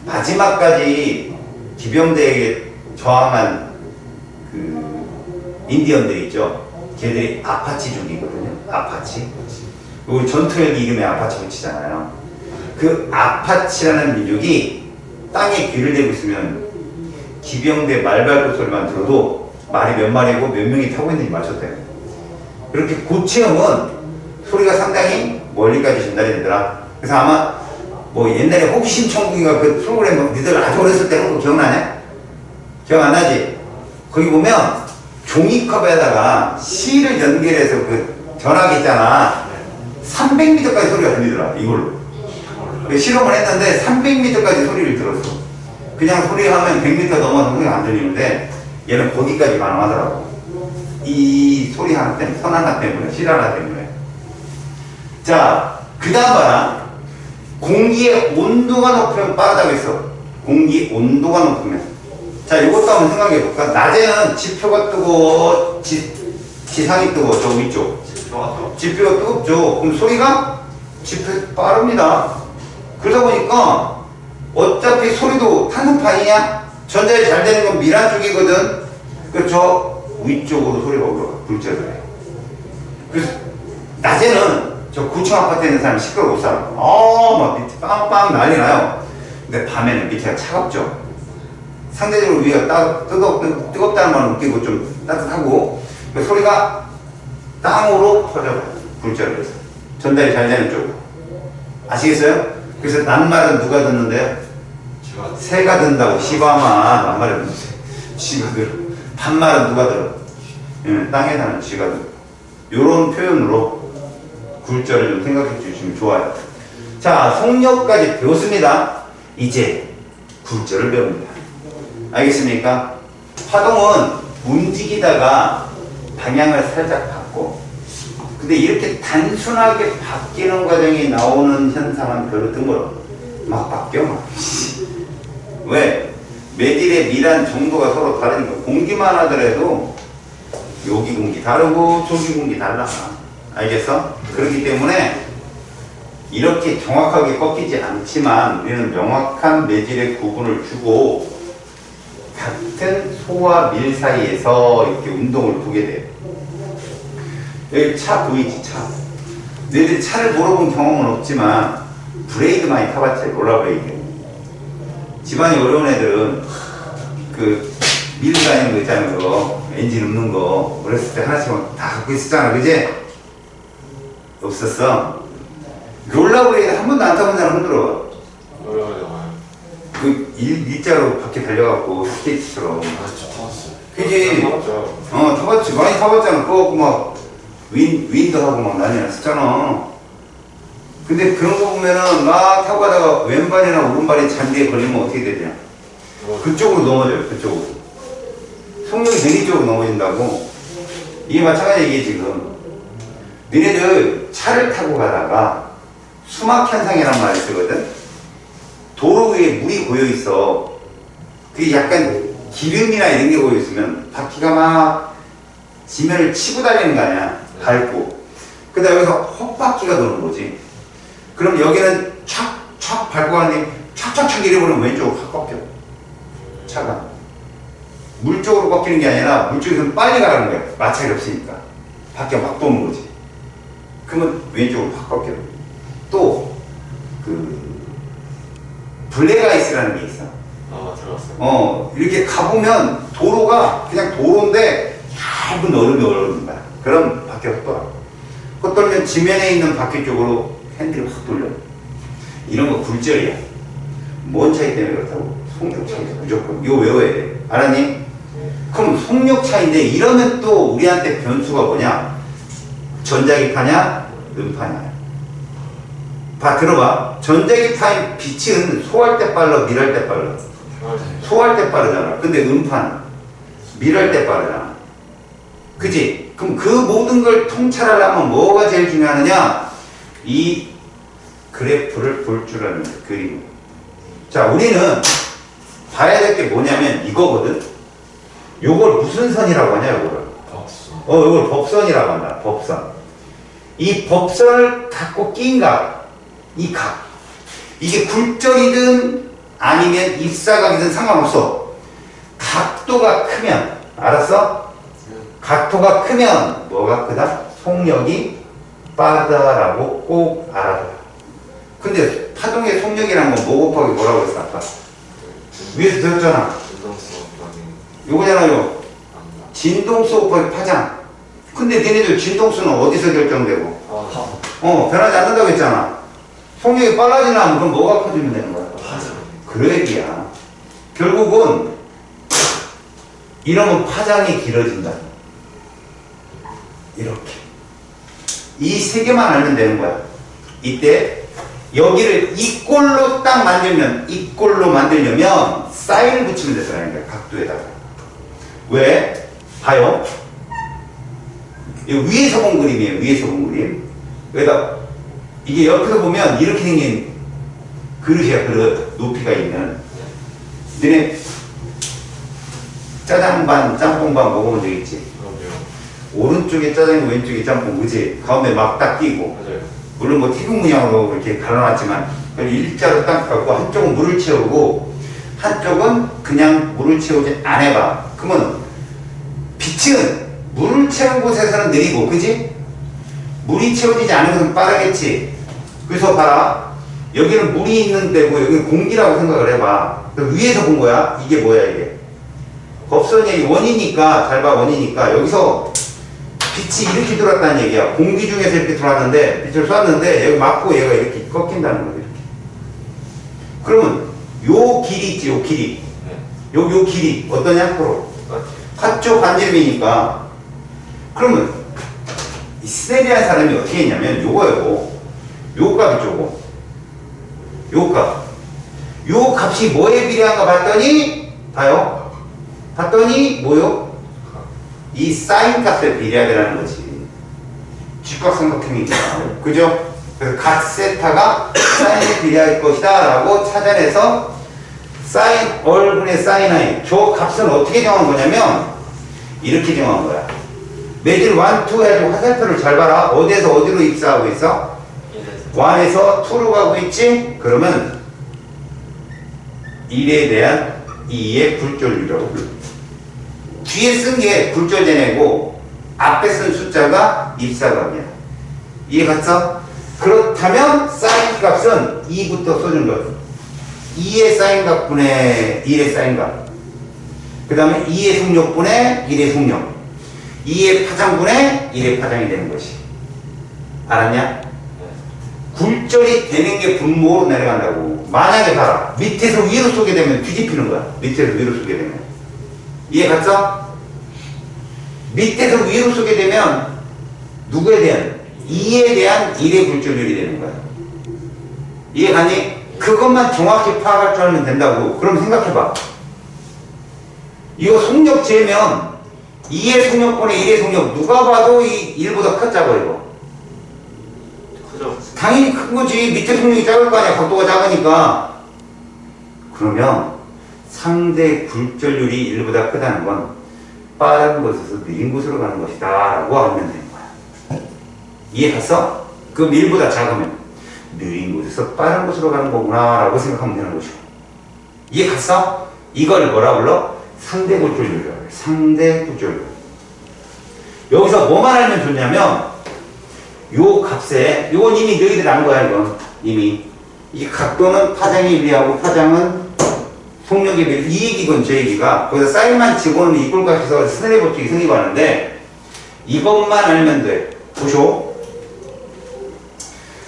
마지막까지 기병대에게 저항한 그 인디언들 있죠. 걔들이 아파치족이거든요. 아파치. 우리 전투헬기 이름에 아파치 붙이잖아요. 그 아파치라는 민족이 땅에 귀를 대고 있으면 기병대 말발굽 소리만 들어도 말이 몇 마리고 몇 명이 타고 있는지 맞췄대요. 그렇게 고체음은 소리가 상당히 멀리까지 전달이 되더라. 그래서 아마 뭐 옛날에 호기심 천국인가 그 프로그램 니들 아주 어렸을 때 한 거 기억나냐? 기억 안 나지? 거기 보면 종이컵에다가 실을 연결해서 그 전화기 있잖아. 300m까지 소리가 들리더라, 이걸로. 실험을 했는데 300m까지 소리를 들었어. 그냥 소리하면 100m 넘어서 소리가 안 들리는데 얘는 거기까지 가능하더라고. 이 소리 하나 때문에, 선 하나 때문에, 실 하나 때문에. 자, 그 다음 봐라. 공기의 온도가 높으면 빠르다고 했어. 공기 온도가 높으면. 자, 이것도 한번 생각해 볼까? 낮에는 지표가 뜨거워, 지상이 뜨거워, 저 위쪽. 지표가 뜨겁죠. 그럼 소리가 지표 빠릅니다. 그러다 보니까 어차피 소리도 탄성판이냐? 전달이 잘 되는 건 미란 쪽이거든. 그렇죠? 위쪽으로 소리가 올라가. 불자를 해. 그래서 낮에는 저 9층 아파트에 있는 사람이 시끄러워 못 살아. 막 밑에 빵빵 난리 나요. 근데 밤에는 밑에가 차갑죠. 상대적으로 위가 뜨겁다는 말은 웃기고 좀 따뜻하고, 그 소리가 땅으로 퍼져요. 불자를 해서. 전달이 잘 되는 쪽으로. 아시겠어요? 그래서 낱말은 누가 듣는데요? 새가 듣는다고. 시바마 낱말은 쥐가 들어. 반말은 누가 들어? 땅에 사는 쥐가 들어. 요런 표현으로 굴절을 좀 생각해 주시면 좋아요. 자, 속력까지 배웠습니다. 이제 굴절을 배웁니다. 알겠습니까? 파동은 움직이다가 방향을 살짝 바꿔. 근데 이렇게 단순하게 바뀌는 과정이 나오는 현상은 별로 드물어. 막 바뀌어, 막. 왜? 매질의 미란 정도가 서로 다르니까. 공기만 하더라도 여기 공기 다르고 저기 공기 달라. 알겠어? 그렇기 때문에 이렇게 정확하게 꺾이지 않지만 우리는 명확한 매질의 구분을 주고 같은 소와 밀 사이에서 이렇게 운동을 보게 돼요. 여기 차 보이지? 차. 너희들이 차를 몰아본 경험은 없지만 브레이크 많이 타봤지? 롤러브레이크. 집안이 어려운 애들은 그 밀고 다니는 거 있잖아요. 그거. 엔진 없는 거 어렸을 때 하나씩 다 갖고 있었잖아. 그지? 없었어. 롤러브레이크 한 번도 안 타본 사람 흔들어. 그 일자로 밖에 달려갖고 스케이트처럼. 그지? 타봤지. 많이 타봤잖아. 그거 막 윈도 하고 막 난리 났었잖아. 근데 그런 거 보면은 막 타고 가다가 왼발이나 오른발이 잔디에 걸리면 어떻게 되냐? 그쪽으로 넘어져요. 그쪽으로. 속력이 대리 쪽으로 넘어진다고. 이게 마찬가지 이게 지금. 너네들 차를 타고 가다가 수막 현상이란 말을 쓰거든. 도로 위에 물이 고여 있어. 그게 약간 기름이나 이런 게 고여 있으면 바퀴가 막 지면을 치고 달리는 거 아니야. 밟고. 근데 여기서 헛바퀴가 도는 거지. 그럼 여기는 촥촥 밟고 가는데 촥촥촥 이래버리면 왼쪽으로 확 꺾여. 차가. 물 쪽으로 꺾이는 게 아니라 물 쪽에서는 빨리 가라는 거야. 마찰이 없으니까. 바퀴가 막 도는 거지. 그러면 왼쪽으로 확 꺾여. 또, 블랙아이스라는 게 있어. 들어갔어요. 이렇게 가보면 도로가 그냥 도로인데 얇은 얼음이 얼어오는 거야. 그럼 바퀴가 헛돌아. 헛돌면 지면에 있는 바퀴 쪽으로 핸들이 확 돌려. 이런 거 굴절이야. 뭔 차이 때문에 그렇다고? 속력 차이죠. 무조건. 이거 외워야 돼. 알았니? 그럼 속력 차이인데 이러면 또 우리한테 변수가 뭐냐? 전자기파냐? 음파냐? 들어봐. 전자기파인 빛은 소할 때 빨라, 밀할 때 빨라? 소할 때 빠르잖아. 근데 음파는 밀할 때 빠르잖아. 그지? 그럼 그 모든 걸 통찰하려면 뭐가 제일 중요하느냐? 이 그래프를 볼 줄 아는 그림. 자, 우리는 봐야 될 게 뭐냐면 이거거든. 요걸 무슨 선이라고 하냐, 요거를? 법선. 요걸 법선이라고 한다. 법선. 이 법선을 갖고 낀 각, 이 각. 이게 굴절이든 아니면 입사각이든 상관없어. 각도가 크면, 알았어? 각도가 크면 뭐가 크다? 속력이 빠르다라고 꼭 알아둬. 근데 파동의 속력이라는 건 뭐 곱하기 뭐라고 했어, 아까? 위에서 들었잖아. 요거잖아요. 진동수 곱하기 파장. 근데 얘네들 진동수는 어디서 결정되고? 아, 변하지 않는다고 했잖아. 속력이 빨라지려면 그럼 뭐가 커지면 되는 거야? 파장. 그 얘기야. 결국은 이러면 파장이 길어진다. 이렇게. 이 세 개만 알면 되는 거야. 이때 여기를 이 꼴로 딱 만들면, 이 꼴로 만들려면 사인을 붙이면 되잖아요. 그러니까 각도에다가. 왜? 봐요. 이거 위에서 본 그림이에요. 위에서 본 그림. 여기다 이게 옆에서 보면 이렇게 생긴 그릇이야. 그릇. 높이가 있는. 너네 짜장 반, 짬뽕 반 먹으면 되겠지. 그럼요. 오른쪽에 짜장이고 왼쪽에 짬뽕, 그지? 가운데 막 딱 끼고. 맞아요. 물론 뭐 티국 문양으로 이렇게 갈라놨지만 일자로 딱 갖고 한쪽은 물을 채우고 한쪽은 그냥 물을 채우지 안 해봐. 그러면 빛은 물을 채운 곳에서는 느리고, 그지? 물이 채워지지 않은 곳은 빠르겠지. 그래서 봐라. 여기는 물이 있는 데고 여기는 공기라고 생각을 해봐. 위에서 본 거야. 이게 뭐야 이게? 법선이 원이니까, 잘 봐, 원이니까 여기서 빛이 이렇게 들어왔다는 얘기야. 공기 중에서 이렇게 들어왔는데, 빛을 쐈는데, 여기 맞고 얘가 이렇게 꺾인다는 거야, 이렇게. 그러면, 요 길이 있지, 요 길이. 네. 요 길이, 어떠냐? 서로. 똑같아요. 한쪽 반지름이니까. 그러면, 이 스네리한 사람이 어떻게 했냐면, 요거요. 요 값이 쪼고. 요 값. 요 값이 뭐에 비례한가 봤더니, 봐요. 봤더니, 뭐요? 이 사인 값에 비례하더라는 거지. 직각삼각형이니까. 그죠? 그래서 각 세타가 사인에 비례할 것이다 라고 찾아내서 사인 얼분의 사인 i 저 값은 어떻게 정한 거냐면 이렇게 정한 거야. 매질 1, 2 해가지고 화살표를 잘 봐라. 어디에서 어디로 입사하고 있어? 1에서 2로 가고 있지? 그러면 1에 대한 2의 굴절율이라고 불러. 뒤에 쓴 게 굴절되내고 앞에 쓴 숫자가 입사각이야. 이해 갔어? 그렇다면 사인 값은 2부터 써준 거야. 2의 사인 값분의 1의 사인 값. 그 다음에 2의 속력분의 1의 속력. 2의 파장분의 1의 파장이 되는 것이. 알았냐? 굴절이 되는 게 분모로 내려간다고. 만약에 봐라. 밑에서 위로 쏘게 되면 뒤집히는 거야. 밑에서 위로 쏘게 되면. 이해 갔어? 밑에서 위로 쏘게 되면 누구에 대한? 2에 대한 1의 굴절율이 되는 거야. 이해 가니? 그것만 정확히 파악할 줄 알면 된다고. 그럼 생각해봐. 이거 속력 재면 2의 속력분의 1의 속력 누가 봐도 이 1보다 컸자고 이거. 크죠? 당연히 큰 거지. 밑에 속력이 작을 거 아니야. 각도가 작으니까. 그러면 상대 굴절율이 1보다 크다는 건 빠른 곳에서 느린 곳으로 가는 것이다 라고 하면 되는 거야. 이해 갔어? 그럼 1보다 작으면 느린 곳에서 빠른 곳으로 가는 거구나 라고 생각하면 되는 거죠. 이해 갔어? 이걸 뭐라 불러? 상대 굴절율이라고 해. 상대 굴절율. 여기서 뭐만 알면 좋냐면 요 값에, 요건 이미 너희들 안 거야. 이건 이미 이 각도는 파장에 비례하고 파장은 속력에 비례. 이 얘기건 저 얘기가 거기서 사인만 집어넣으면 이꼴 값에서 스네리 법칙이 성립하는데 이것만 알면 돼. 보쇼.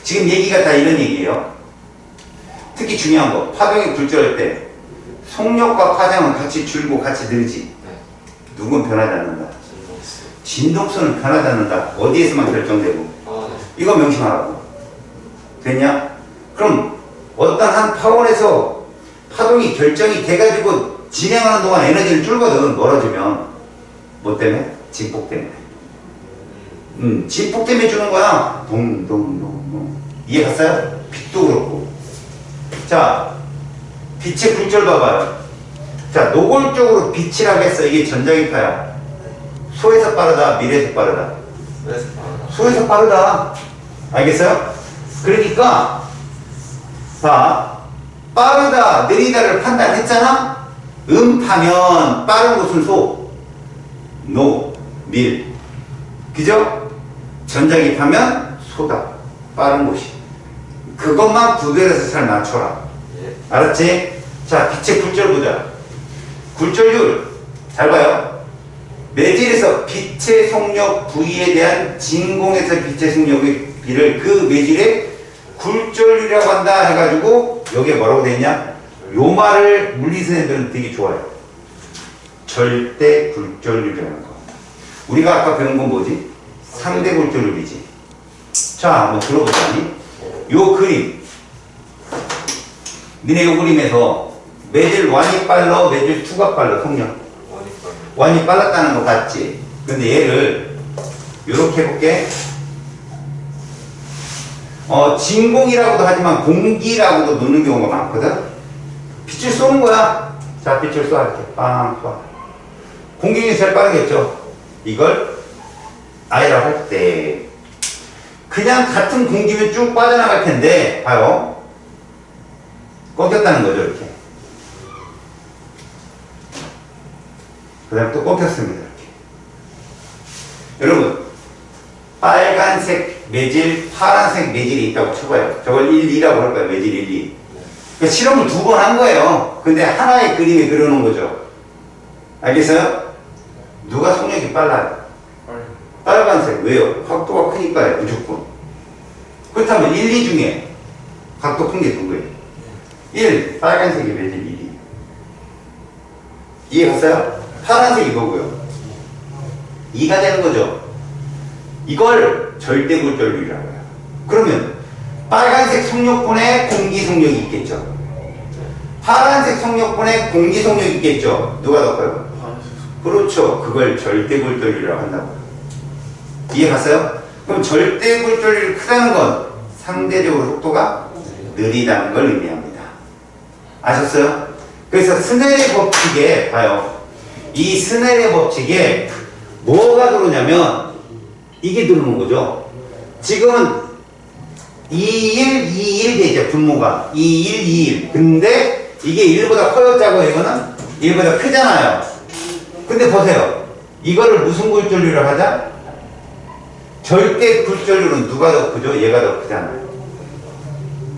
지금 얘기가 다 이런 얘기예요. 특히 중요한 거, 파동이 굴절할 때 속력과 파장은 같이 줄고 같이 늘지. 네. 누군 변하지 않는다. 진동수. 진동수는 변하지 않는다. 어디에서만 결정되고. 아, 네. 이거 명심하라고. 됐냐? 그럼 어떤 한 파원에서 파동이 결정이 돼가지고 진행하는 동안 에너지를 줄거든. 멀어지면. 뭐 때문에? 진폭 때문에. 진폭 때문에 주는 거야. 동동동동. 이해 갔어요? 빛도 그렇고. 자, 빛의 굴절 봐봐요. 자, 노골적으로 빛이라고 했어. 이게 전자기파야. 소에서 빠르다, 밀에서 빠르다. 그래서 말하다. 소에서 빠르다. 알겠어요? 그러니까 봐. 빠르다, 느리다를 판단했잖아? 음파면 빠른 곳은 소, 노, 밀. 그죠? 전자기파면 소다. 빠른 곳이. 그것만 구별해서 잘 맞춰라. 예. 알았지? 자, 빛의 굴절 보자. 굴절율 잘 봐요. 매질에서 빛의 속력 V에 대한 진공에서 빛의 속력의 B를 그 매질의 굴절률이라고 한다 해가지고 여기에 뭐라고 되냐? 요 말을 물리선생님들은 되게 좋아해요. 절대 굴절률이라는 거. 우리가 아까 배운 건 뭐지? 상대 굴절률이지. 자, 한번 들어보자니. 요 그림. 니네 요 그림에서 매질 1이 빨라, 매질 2가 빨라, 속력. 완이 빨랐다는 거 봤지? 근데 얘를 요렇게 해볼게. 진공이라고도 하지만 공기라고도 넣는 경우가 많거든? 빛을 쏘는 거야. 자, 빛을 쏴. 이렇게 빵 쏴. 공기는 제일 빠르겠죠? 이걸 I라고 할 때. 그냥 같은 공기면 쭉 빠져나갈 텐데, 봐요. 꺾였다는 거죠, 이렇게. 그 다음에 또 꺾였습니다. 이렇게. 여러분, 빨간색 매질, 파란색 매질이 있다고 쳐봐요. 저걸 1, 2라고 할 거예요. 매질 1, 2. 그러니까 실험을 2번 한 거예요. 근데 하나의 그림에 그려놓은 거죠. 알겠어요? 누가 속력이 빨라요? 빨간색. 왜요? 각도가 크니까요. 무조건. 그렇다면 1, 2 중에 각도 큰 게 누구예요? 1. 빨간색이 매질 1, 2. 이해갔어요? 파란색이 이거고요. 2가 되는 거죠. 이걸 절대 굴절률이라고 해요. 그러면 빨간색 속력분에 공기 속력이 있겠죠. 파란색 속력분에 공기 속력이 있겠죠. 누가 더 커요? 그렇죠. 그걸 절대 굴절률이라고 한다고. 이해갔어요? 그럼 절대 굴절률이 크다는 건 상대적으로 속도가 느리다는 걸 의미합니다. 아셨어요? 그래서 스넬의 법칙에 봐요. 이 스넬의 법칙에 뭐가 들어오냐면 이게 들어오는 거죠. 지금은 2, 1, 2, 1 되죠. 분모가 2, 1, 2, 1. 근데 이게 1보다 커요, 작아요? 이거는 1보다 크잖아요. 근데 보세요. 이거를 무슨 굴절률을 하자? 절대 굴절률은 누가 더 크죠? 얘가 더 크잖아요.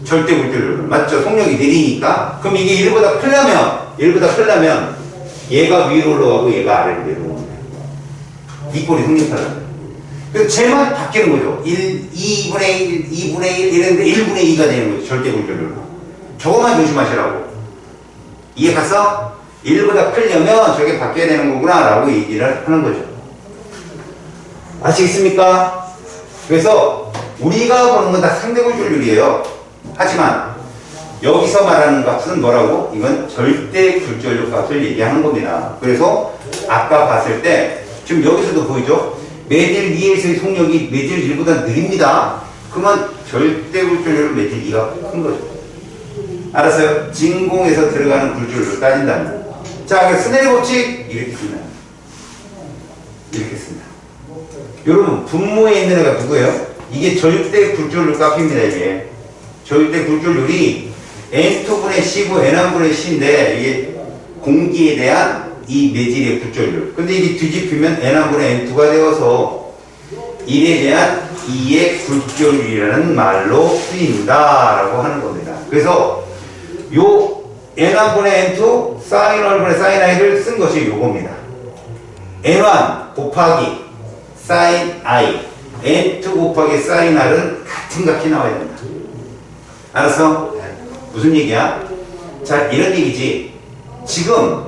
절대 굴절률은. 맞죠? 속력이 느리니까. 그럼 이게 1보다 크려면 얘가 위로 올라가고 얘가 아래로 내려오는 거예요. 이 꼴이 성립하려면. 그래서 쟤만 바뀌는 거죠. 2분의 1, 2분의 1 이랬는데 1분의 2가 되는 거죠. 절대 굴절률로. 저것만 조심하시라고. 이해 갔어? 1보다 크려면 저게 바뀌어야 되는 거구나 라고 얘기를 하는 거죠. 아시겠습니까? 그래서 우리가 보는 건 다 상대 굴절률이에요. 하지만 여기서 말하는 값은 뭐라고? 이건 절대 굴절률 값을 얘기하는 겁니다. 그래서 아까 봤을 때 지금 여기서도 보이죠? 매질 2에서의 속력이 매질 1보다 느립니다. 그러면 절대 굴절률은 매질 2가 큰 거죠. 알았어요? 진공에서 들어가는 굴절률을 따진다면. 자, 스넬의 법칙 이렇게 씁니다. 이렇게 씁니다. 여러분, 분모에 있는 애가 누구예요? 이게 절대 굴절률 값입니다. 이게 절대 굴절률이 N2분의 C고 N1분의 C인데 이게 공기에 대한 이 매질의 굴절률. 근데 이게 뒤집히면 N1분의 N2가 되어서 1에 대한 2의 굴절률이라는 말로 쓰인다 라고 하는 겁니다. 그래서 요 N1분의 N2 사인 1분의 사인 I를 쓴 것이 요겁니다. N1 곱하기 사인 I N2 곱하기 사인 R은 같은 값이 나와야 된다. 알았어? 무슨 얘기야? 자, 이런 얘기지. 지금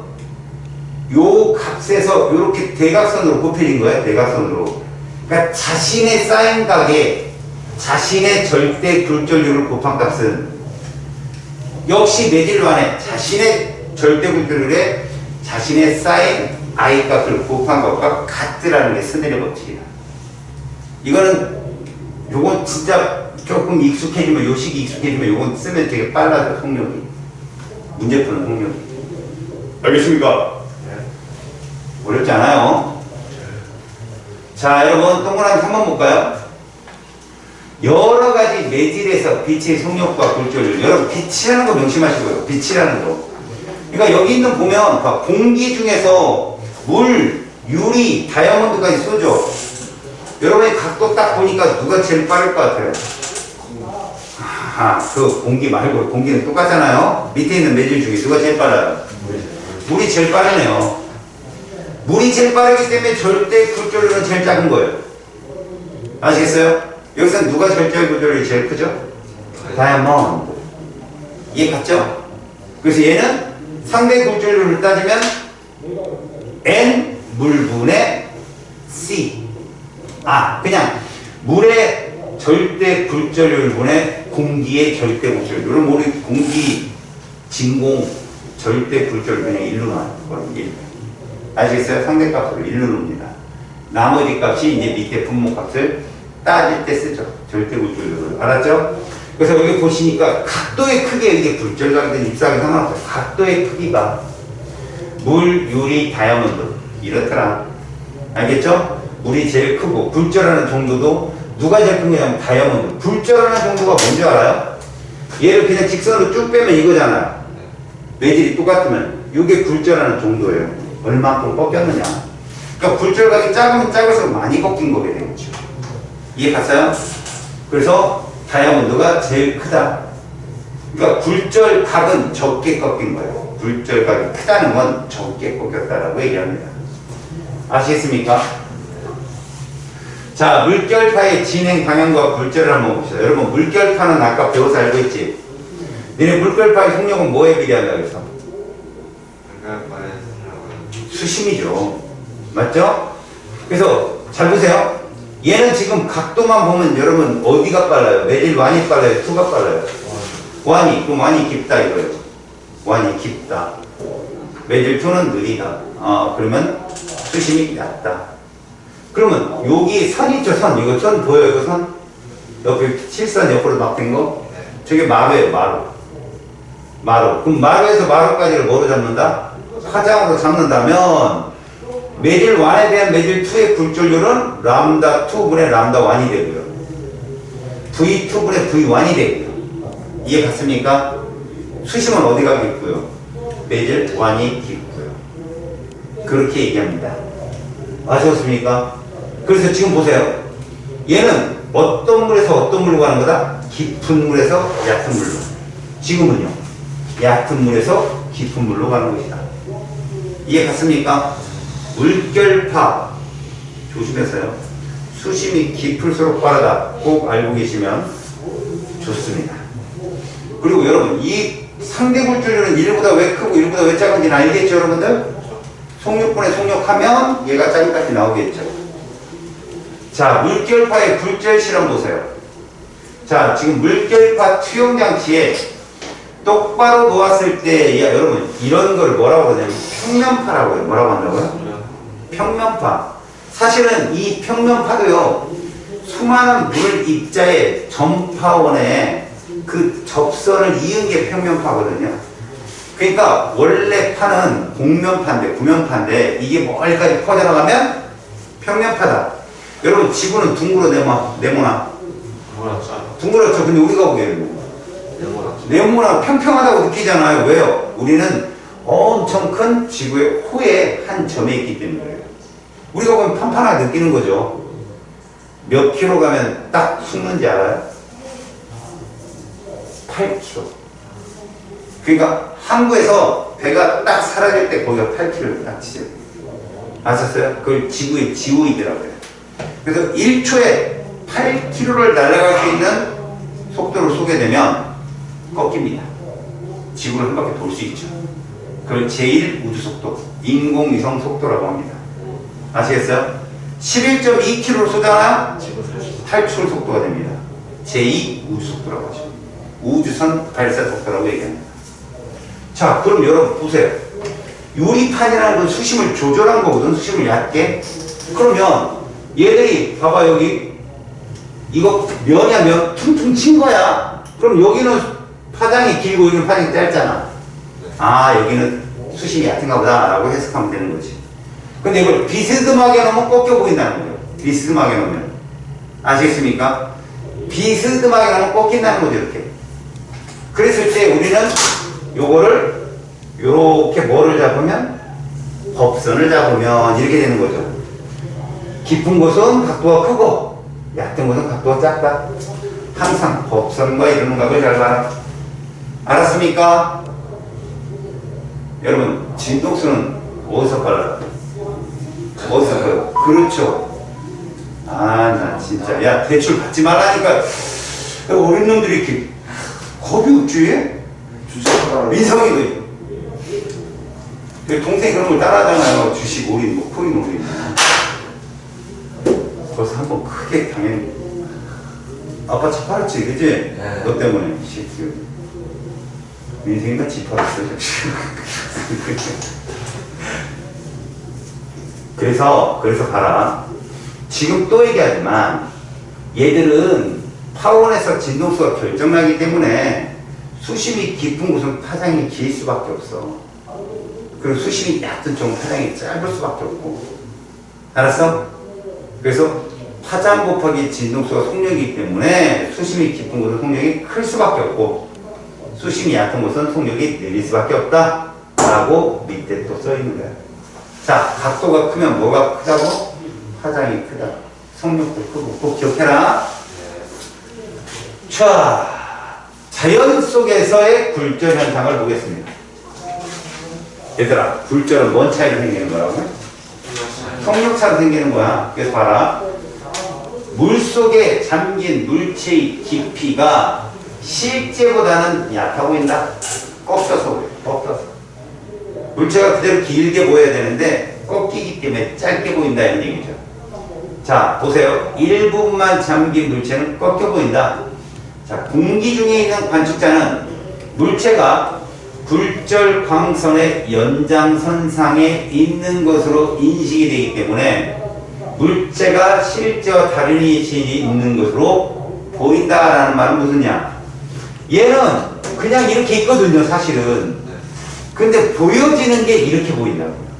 요 값에서 요렇게 대각선으로 곱해진 거야. 대각선으로. 그러니까 자신의 사인 값에 자신의 절대 굴절률을 곱한 값은 역시 매질로 안에 자신의 절대 굴절률에 자신의 사인 I 값을 곱한 것과 같으라는 게 스넬의 법칙이야. 이거는 요건 진짜 조금 익숙해지면, 요식이 익숙해지면 요건 쓰면 되게 빨라져, 속력이. 문제 푸는 속력이. 알겠습니까? 어렵지 않아요. 자, 여러분, 동그라미 3번 볼까요? 여러 가지 매질에서 빛의 속력과 굴절률. 여러분, 빛이라는 거 명심하시고요. 빛이라는 거. 그러니까 여기 있는 보면, 공기 중에서 물, 유리, 다이아몬드까지 쏘죠. 여러분이 각도 딱 보니까 누가 제일 빠를 것 같아요? 그 공기 말고, 공기는 똑같잖아요? 밑에 있는 매질 중에 누가 제일 빨라요? 물이 제일 빠르네요. 물이 제일 빠르기 때문에 절대 굴절률은 제일 작은 거예요. 아시겠어요? 여기서 누가 절대 굴절률이 제일 크죠? 다이아몬드. 이해 갔죠? 그래서 얘는 상대 굴절률을 따지면 N 물분의 C. 그냥 물의 절대 굴절률분의 공기의 절대 굴절률. 우리 공기 진공 절대 굴절률 그냥 1로 나와요. 1. 아시겠어요? 상대값으로 1로 놉니다. 나머지 값이 이제 밑에 분모값을 따질 때 쓰죠. 절대 굴절률을. 알았죠? 그래서 여기 보시니까 각도의 크기에 이게 굴절각이든 입사각이 상관없어요. 각도의 크기가 물, 유리, 다이아몬드 이렇더라. 알겠죠? 물이 제일 크고 굴절하는 정도도 누가 제일 큰 거냐면 다이아몬드. 굴절하는 정도가 뭔지 알아요? 얘를 그냥 직선으로 쭉 빼면 이거잖아요. 매질이 똑같으면 이게 굴절하는 정도예요. 얼마큼 꺾였느냐. 그러니까 굴절각이 작으면 작을수록 많이 꺾인 거게 되겠죠. 이해 갔어요? 그래서 다이아몬드가 제일 크다. 그러니까 굴절각은 적게 꺾인 거예요. 굴절각이 크다는 건 적게 꺾였다라고 얘기합니다. 아시겠습니까? 자, 물결파의 진행 방향과 굴절을 한번 봅시다. 여러분, 물결파는 아까 배워서 알고 있지? 너네 물결파의 속력은 뭐에 비례한다고 했어? 수심이죠. 맞죠? 그래서 잘 보세요. 얘는 지금 각도만 보면 여러분 어디가 빨라요? 매질 완이 빨라요? 투가 빨라요? 완이. 그럼 완이 깊다 이거예요. 완이 깊다. 매질 투는 느리다. 그러면 수심이 낮다. 그러면 여기 선 있죠? 선. 이거 선 보여요? 이거 선? 옆에 실선 옆으로 막 된 거? 저게 마루예요. 마루. 그럼 마루에서 마루까지를 뭐로 잡는다? 파장으로 잡는다면 매질 1에 대한 매질 2의 굴절률은 람다 2분의 람다 1이 되고요. V2분의 V1이 되고요. 이해 갔습니까? 수심은 어디가 깊고요? 매질 1이 깊고요. 그렇게 얘기합니다. 아셨습니까? 그래서 지금 보세요. 얘는 어떤 물에서 어떤 물로 가는 거다? 깊은 물에서 얕은 물로. 지금은요. 얕은 물에서 깊은 물로 가는 것이다. 이해 갔습니까? 물결파 조심해서요. 수심이 깊을수록 빠르다. 꼭 알고 계시면 좋습니다. 그리고 여러분 이 상대 굴절률은 1보다 왜 크고 1보다 왜 작은지는 알겠죠 여러분들? 속력분에 속력하면 얘가 작은 값이 나오겠죠. 자, 물결파의 굴절 실험 보세요. 자, 지금 물결파 투영장치에 똑바로 놓았을 때, 야, 여러분, 이런 걸 뭐라고 하냐면 평면파라고 해요. 뭐라고 한다고요? 평면파. 사실은 이 평면파도요, 수많은 물 입자의 전파원의 그 접선을 이은 게 평면파거든요. 그러니까 원래 파는 곡면파인데, 구면파인데, 이게 멀리까지 퍼져나가면 평면파다. 여러분, 지구는 둥그러 네모나? 둥그렇죠. 근데 우리가 보기에는 네모나 평평하다고 느끼잖아요. 왜요? 우리는 엄청 큰 지구의 호의 한 점에 있기 때문에 우리가 보면 판판하게 느끼는 거죠. 몇 킬로 가면 딱 숨는지 알아요? 8km. 그러니까 항구에서 배가 딱 사라질 때 거기가 8km를 딱 치죠. 아셨어요? 그걸 지구의 지호이더라고요. 그래서 1초에 8km를 날아갈 수 있는 속도를 쏘게 되면 꺾입니다. 지구를 한 바퀴 돌 수 있죠. 그걸 제1우주속도, 인공위성 속도라고 합니다. 아시겠어요? 11.2km를 쏘잖아요? 탈출 속도가 됩니다. 제2우주속도라고 하죠. 우주선 발사 속도라고 얘기합니다. 자, 그럼 여러분 보세요. 유리판이라는 건 수심을 조절한 거거든. 수심을 얕게. 그러면 얘들이 봐봐 여기 이거 면이야 면 퉁퉁 친 거야. 그럼 여기는 파장이 길고 여기는 파장이 짧잖아. 여기는 수심이 얕은가 보다 라고 해석하면 되는 거지. 근데 이걸 비스듬하게 놓으면 꺾여 보인다는 거예요. 비스듬하게 놓으면. 아시겠습니까? 비스듬하게 놓으면 꺾인다는 거죠. 이렇게. 그랬을 때 우리는 요거를 요렇게 뭐를 잡으면 법선을 잡으면 이렇게 되는 거죠. 깊은 곳은 각도가 크고 얕은 곳은 각도가 작다. 항상 법선과 이루는 각을 잘 봐라. 알았습니까? 여러분 진동수는 어디서 빨라요? 어디서 그 그렇죠. 아, 나 진짜. 야, 대출 받지 말라니까. 야, 어린 놈들이 이렇게 겁이 없지? 주식하라. 민성이도. 그 동생이 그런 걸 따라하잖아요. 주식 올인, 뭐, 코인 올인. 그래서 한번 크게 당연히. 아빠 차 팔았지, 그지? 네. 너 때문에. 이 새끼. 민생이가 집 팔았어. 그래서 봐라. 지금 또 얘기하지만 얘들은 파원에서 진동수가 결정나기 때문에 수심이 깊은 곳은 파장이 길 수밖에 없어. 그리고 수심이 얕은 쪽은 파장이 짧을 수밖에 없고. 알았어? 그래서 파장 곱하기 진동수가 속력이기 때문에 수심이 깊은 곳은 속력이 클 수밖에 없고 수심이 얕은 곳은 속력이 느릴 수밖에 없다 라고 밑에 또 써있는 거야. 자, 각도가 크면 뭐가 크다고? 파장이 크다. 속력도 크고 꼭 기억해라. 자, 자연 속에서의 굴절 현상을 보겠습니다. 얘들아, 굴절은 뭔 차이로 생기는 거라고? 속력차로 생기는 거야. 그래서 봐라. 물속에 잠긴 물체의 깊이가 실제보다는 얕아 보인다. 꺾여서 그래. 꺾여서. 물체가 그대로 길게 보여야 되는데 꺾이기 때문에 짧게 보인다 이런 얘기죠. 자, 보세요. 일부분만 잠긴 물체는 꺾여 보인다. 자, 공기 중에 있는 관측자는 물체가 굴절 광선의 연장선상에 있는 것으로 인식이 되기 때문에 물체가 실제와 다른 위치에 있는 것으로 보인다라는 말은 무슨냐? 얘는 그냥 이렇게 있거든요, 사실은. 근데 보여지는 게 이렇게 보인다고요.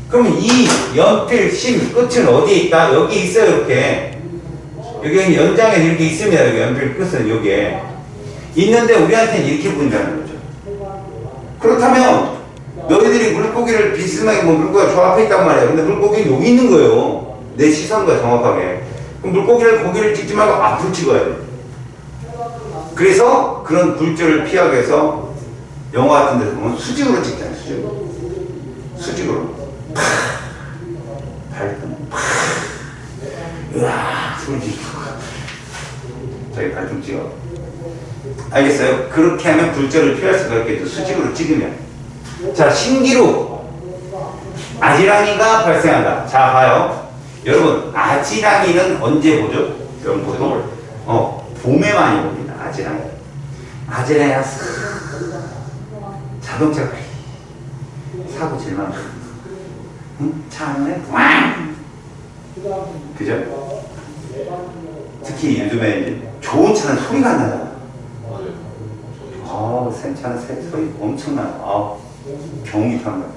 그러면 이 연필 심 끝은 어디에 있다? 여기 있어요, 이렇게. 여기 연장에 이렇게 있습니다, 여기 연필 끝은 여기에. 있는데 우리한테는 이렇게 보인다는 거죠. 그렇다면 너희들이 물고기를 비스듬하게 뭐 물고기가 저 앞에 있단 말이야. 근데 물고기는 여기 있는 거예요. 내 시선과 정확하게. 그럼 물고기를 고기를 찍지 말고 앞으로 찍어야 돼. 그래서 그런 굴절을 피하기 위해서 영화 같은 데서 보면 수직으로 찍잖아요. 수직으로. 수직으로. 발등. 으아, 소리 지르고. 자기 발등 찍어. 알겠어요? 그렇게 하면 굴절을 피할 수가 있겠죠. 수직으로 찍으면. 자, 신기루. 아지랑이가 발생한다. 자, 봐요. 여러분, 아지랑이는 언제 보죠? 여러분, 보통, 봄에 많이 봅니다. 아지랑이. 아지랑이가 자동차가 사고 제일 많아. 응? 차 안에 왕! 그죠? 특히 요즘에 이제 좋은 차는 소리가 안 나잖아. 새 차는 소리 엄청나요. 경운기 타는 거야.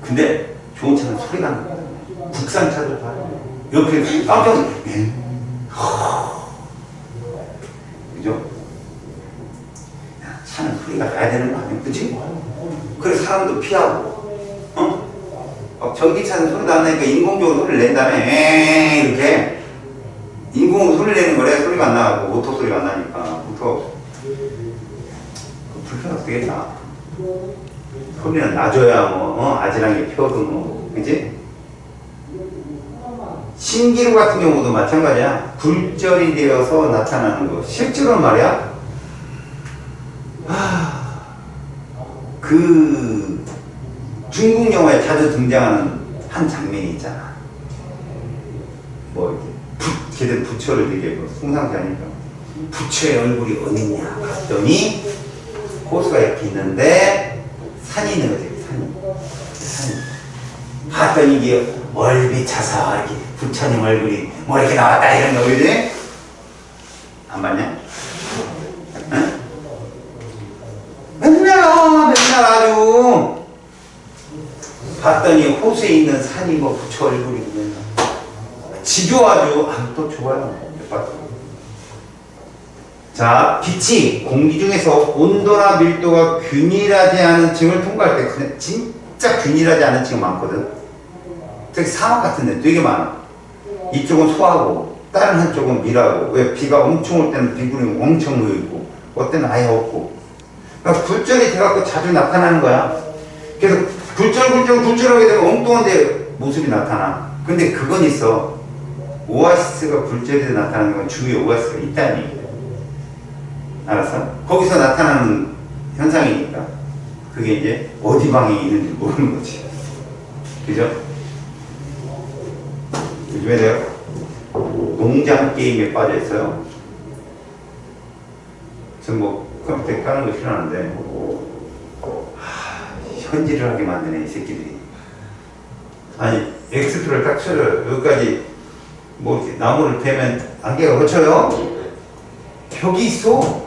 근데 좋은 차는 소리가 안 나요. 국산 차들 봐요. 옆에 깜짝 놀래. 그죠? 차는 소리가 나야 되는 거 아니야? 그치? 그래서 사람도 피하고, 전기차는 소리도 안 나니까 인공적으로 소리를 낸 다음에, 이렇게. 인공으로 소리를 내는 거래. 소리가 안 나고, 모터 소리가 안 나니까. 불편해서 되겠다. 소리는 놔줘야 아지랑이 펴도 그지? 신기루 같은 경우도 마찬가지야. 굴절이 되어서 나타나는 거. 실제로는 말이야. 그 중국 영화에 자주 등장하는 한 장면이 있잖아. 뭐 이렇게 걔들 부처를 되게 송상시 하니까 부처의 얼굴이 어딨냐 봤더니 호수가 이렇게 있는데 산이 있는 거지. 산이 봤더니 이게 멀리 차서 이렇게 부처님 얼굴이 뭐 이렇게 나왔다 이런 거 그지? 안 봤냐? 응? 맨날 아주 봤더니 호수에 있는 산이 뭐 부처 얼굴이 맨날 지겨워가지고 또 좋아요. 자, 빛이 공기 중에서 온도나 밀도가 균일하지 않은 층을 통과할 때 그냥 진짜 균일하지 않은 층이 많거든. 특히 사막 같은 데 되게 많아. 이쪽은 소하고 다른 한쪽은 밀하고. 왜 비가 엄청 올 때는 비구름이 엄청 모여있고 어때는 아예 없고. 그러니까 굴절이 돼갖고 자주 나타나는 거야. 그래서 굴절하게 되면 엉뚱한 데 모습이 나타나. 근데 그건 있어. 오아시스가 굴절에 나타나는 건 주위에 오아시스가 있다는 얘기야. 알았어? 거기서 나타나는 현상이니까 그게 이제 어디 방에 있는지 모르는 거지. 그죠? 요즘에 내가 농장 게임에 빠져 있어요. 전 뭐 컴퓨터에 까는 거 싫어하는데 현질을 하게 만드네 이 새끼들이. 아니 엑스트를 딱 쳐줘요. 여기까지 뭐 이렇게 나무를 베면 안개가 걷혀요. 벽이 있어.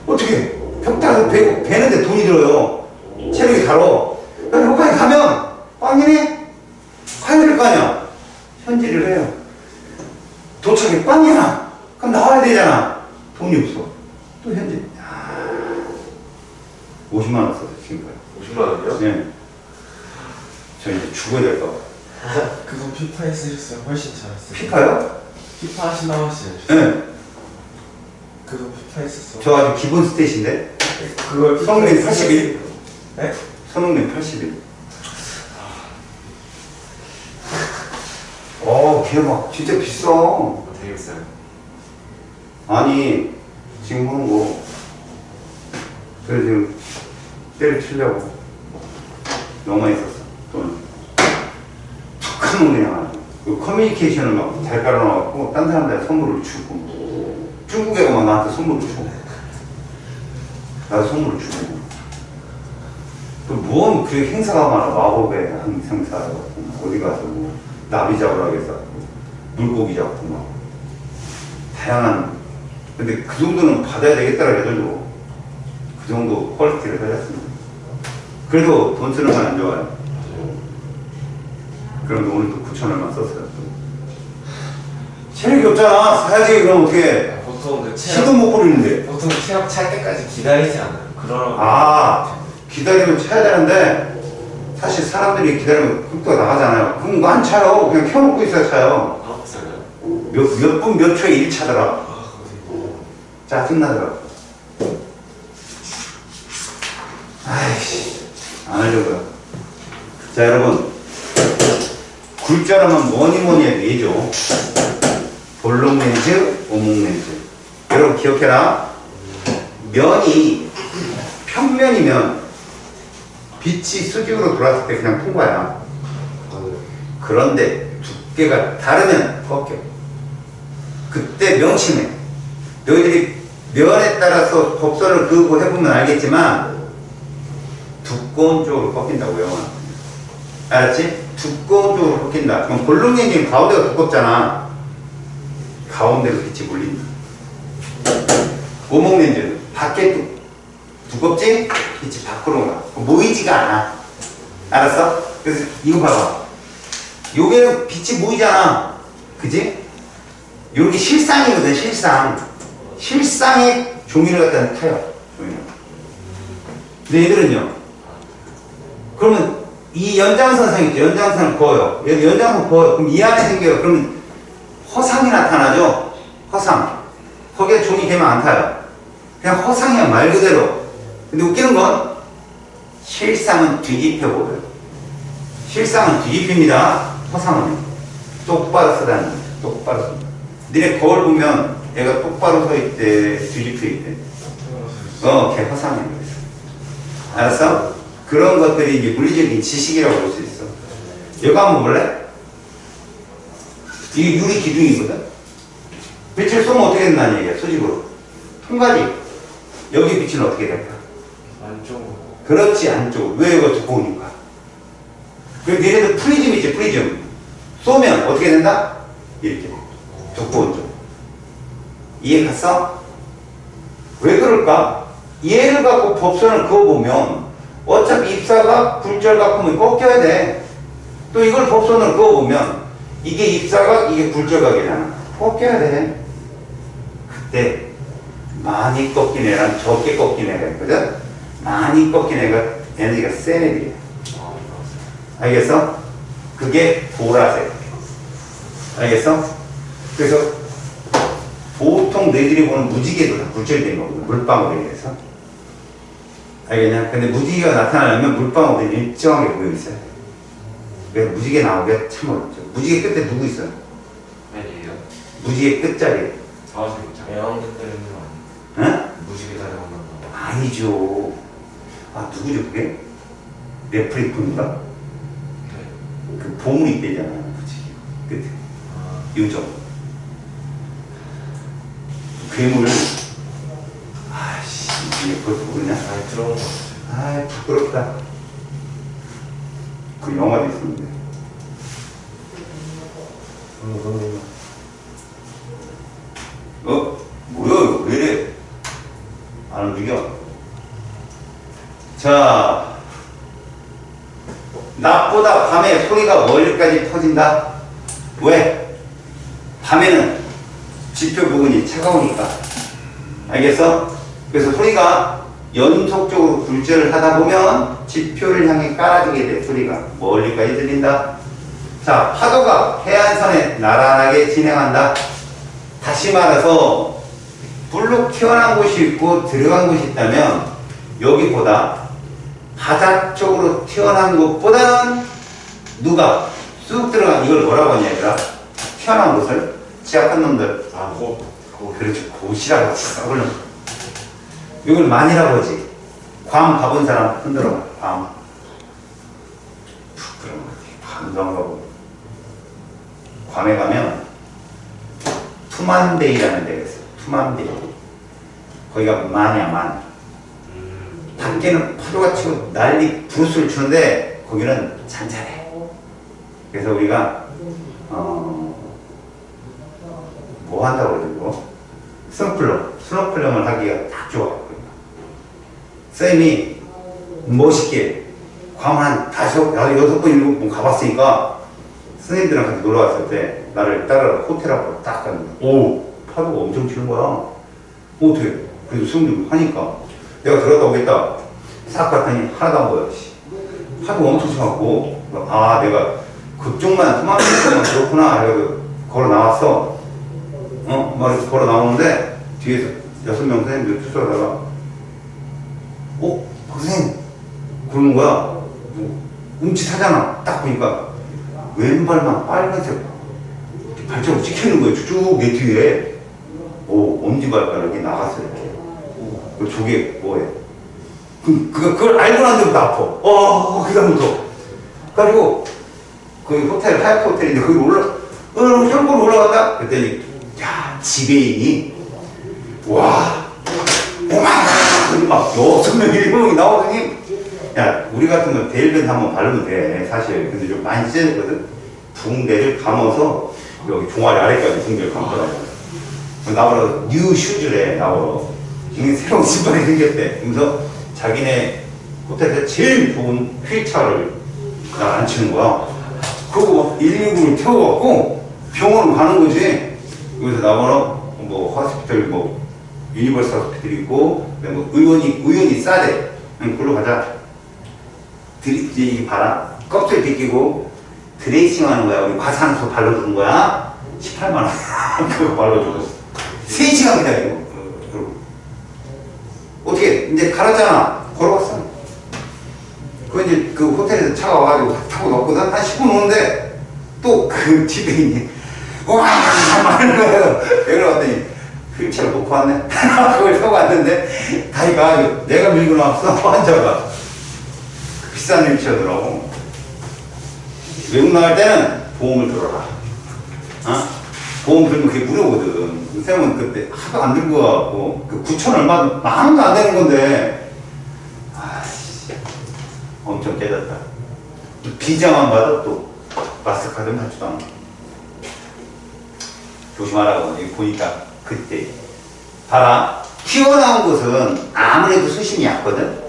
어떻게 벽 따서 베는데 돈이 들어요. 체력이 달어. 그럼 여기까지 가면 빵이네? 가야 될 거 아니야. 현질을 해요. 도착이 빵이야. 그럼 나와야 되잖아. 돈이 없어. 또 현질. 50만 원 썼어 지금까지. 50만 원이요? 네. 저 이제 죽어야 될까 봐. 그거 피파에 쓰셨어요. 훨씬 잘했어요. 피파요? 피파 하시나 하시죠. 네. 그거 피파에 썼어. 저 아주 기본 스탯인데. 그걸 성능 81. 네? 선홍님 81. 걔 막 진짜 비싸. 되게 비싸요. 아니 지금 하는 거. 그래서 지금 때려치려고 너무 많이 썼어. 돈. 툭 하면 그냥 그 커뮤니케이션을 막 잘 깔아놔갖고 딴 사람들한테 선물을 주고 중국 애가 막 나한테 선물을 주고 나도 선물을 주고 또 무언 그 행사가 많아. 마법의 한 행사 어디 가서 뭐 나비 잡으라 해서 물고기 잡고 막 다양한. 근데 그 정도는 받아야 되겠더라 애들도. 그 정도 퀄리티를 가졌습니다. 그래도 돈 쓰는 건 안 좋아요. 그런데 오늘도 9,000원만 썼어요. 체력이 없잖아. 사야지. 그럼 어떻게. 보통 그 시도 못 부리는데. 보통 체력 찰 때까지 기다리지 않아요. 그러라고. 기다리면 차야 되는데 사실 사람들이 기다리면 흡도가 나가잖아요. 그럼 안 차요. 그냥 켜놓고 있어야 차요. 아, 비싸요? 몇 분 몇 초에 1 차더라. 아, 짜증나더라. 아이씨, 안 하려고요. 자, 여러분. 굴자라면 뭐니 해도 얘죠. 볼록 렌즈, 오목 렌즈. 여러분 기억해라. 면이 평면이면 빛이 수직으로 돌았을 때 그냥 통과야. 그런데 두께가 다르면 꺾여. 그때 명심해. 너희들이 면에 따라서 곡선을 그으고 해보면 알겠지만 두꺼운 쪽으로 꺾인다고요. 알았지? 두꺼운 쪽으로 꺾인다. 그럼 볼록렌즈는 가운데가 두껍잖아. 가운데로 빛이 몰린다. 오목렌즈는 밖에 두껍지? 빛이 밖으로 가. 모이지가 않아. 알았어? 그래서 이거 봐봐. 요게는 빛이 모이잖아. 그지? 요게 실상이거든. 실상의 종이를 갖다 타요. 종이를. 근데 얘들은요. 그러면 이 연장선상 있죠. 연장선을 그어요. 여기 연장선 그어요. 그럼 이 안에 생겨요. 그러면 허상이 나타나죠. 허상. 거기에 종이 되면 안 타요. 그냥 허상이야 말 그대로. 근데 웃기는 건 실상은 뒤집혀 보여요. 실상은 뒤집힙니다. 허상은 똑바로 쓰다는 거예요. 똑바로 씁니다. 니네 거울 보면 얘가 똑바로 서 있대, 뒤집혀 있대. 걔 허상이야. 알았어? 그런 것들이 이제 물리적인 지식이라고 볼 수 있어. 이거 한번 볼래? 이게 유리 기둥이거든. 빛을 쏘면 어떻게 된다는 얘기야, 수직으로. 통과지. 여기 빛은 어떻게 될까? 안쪽으로. 그렇지, 안쪽으로. 왜 이거 두꺼우니까. 그리고 얘네들 프리즘 있지, 프리즘. 쏘면 어떻게 된다? 이렇게 돼. 두꺼운 쪽. 이해 갔어? 왜 그럴까? 얘를 갖고 법선을 그어보면 어차피 입사가 굴절각하면 꺾여야 돼. 또 이걸 법선을 그어보면 이게 입사각, 이게 굴절각이잖아. 꺾여야 돼. 그때 많이 꺾인 애랑 적게 꺾인 애가 있거든? 많이 꺾인 애가 에너지가 센 애들이야. 알겠어? 그게 보라색. 알겠어? 그래서 보통 너희들이 보는 무지개도 다 굴절된 거거든. 물방울에 의해서. 알겠냐? 근데 무지개가 나타나려면 물방울이 일정하게 모여 있어요. 그래서 무지개 나오기가 참 어렵죠. 무지개 끝에 누구 있어요? 아니에요. 무지개 끝자리에. 사와서 있잖아. 애완견 때리는 거 아니야? 응? 무지개 다리 건넌 거. 아니죠. 아, 누구죠, 그게? 레프리콘인가? 네. 그 보물이 있대잖아, 무지개 끝에. 요정. 괴물을, 아씨, 이게 그것도 모르냐? 많이 들어온 거 같아. 아, 부끄럽다. 그 영화도 있었는데. 뭐야, 이거 왜 이래? 안 움직여. 자, 낮보다 밤에 소리가 멀리까지 터진다. 왜? 밤에는 지표 부근이 차가우니까. 알겠어? 그래서 소리가 연속적으로 굴절을 하다 보면 지표를 향해 깔아지게 돼. 소리가 멀리까지 들린다. 자, 파도가 해안선에 나란하게 진행한다. 다시 말해서 불룩 튀어나온 곳이 있고 들어간 곳이 있다면 여기보다 바다 쪽으로 튀어나온 곳보다는 누가 쑥 들어간, 이걸 뭐라고 하냐 얘들아? 튀어나온 곳을 취약한 놈들. 아, 고. 그렇죠. 곳이라고 썩을 놈. 이걸 만이라고 하지. 괌 가본 사람 흔들어. 괌. 부끄러운 거지. 괌도 안 가고. 괌에 가면 투만데이라는 데가 있어. 투만데이. 거기가 만이야, 만. 밖에는 파도가 치고 난리 브루스를 추는데 거기는 잔잔해. 그래서 우리가 뭐 한다고 그러죠? 스노클링을 하기가 딱 좋아. 쌤이 멋있게 괌 한 5, 6번, 7번 가봤으니까 스님들이랑 같이 놀러 왔을 때 나를 따라 호텔 앞으로 딱 갔는데 오! 파도가 엄청 치는 거야. 어떻게? 그래도 스님들 하니까 내가 들어갔다 오겠다 싹 갔더니 하나도 안 보여. 파도가 엄청 쳐갖고 아 내가 그쪽만 수만큼만 그렇구나 해서 걸어 나왔어. 막 걸어 나오는데 뒤에서 6명 선생님들 추천하다가 선생님 그러는 거야. 움찔하잖아. 딱 보니까 왼발만 빨간색 발자국 찍히는 거예요. 쭉 내 뒤에. 엄지발가락이 나갔어 이렇게. 그 저게 뭐예요? 그걸 알고 났는데도 아파. 그 다음부터. 그리고 그 호텔, 하얏트 호텔인데 거기 현고로 올라갔다? 그랬더니 야 지배인이 오마이갓 막 6명 7명이 나오더니 야 우리 같은 건 데일벤 한번 바르면 돼 사실. 근데 좀 많이 찢어졌거든. 붕대를 감아서 여기 종아리 아래까지 붕대를 감더라고. 나보러 뉴 슈즈래. 나보러 이게 새로운 신발이 생겼대. 그래서 자기네 호텔에서 제일 좋은 휠체어를 날 안 치는 거야. 그거 119를 태워갖고 병원으로 가는 거지. 그래서 나보러 뭐 호스피털 유니버스 호스피털 있고 뭐 의원이 싸대. 그걸로 가자. 이게 봐라. 껍질 벗기고 드레이싱 하는 거야. 우리 과산소 발라주는 거야. 18만원. 그거 발라주고 3시간 기다리고. 어떻게 이제 갈았잖아. 걸어갔어. 그 이제 그 호텔에서 차가 와가지고 타고 넣거든. 한 10분 오는데 또 그 지배인이 말하는 거예요. 내가 봤더니 휠체어를 놓고 왔네. 그걸 타고 왔는데 다리가 내가 밀고 나왔어. 환자가 비싼 휠체어더라고. 외국 나갈 때는 보험을 들어라. 보험 들면 그게 무료거든. 쌤은 그때 하도 안 들고 가갖고 그 9천 얼마 만 원도 안 되는 건데 엄청 깨졌다. 비자만 받아 또 마스카드는 받지도 않아. 조심하라고. 여기 보니까 그때 봐라. 튀어나온 곳은 아무래도 수심이 얕거든.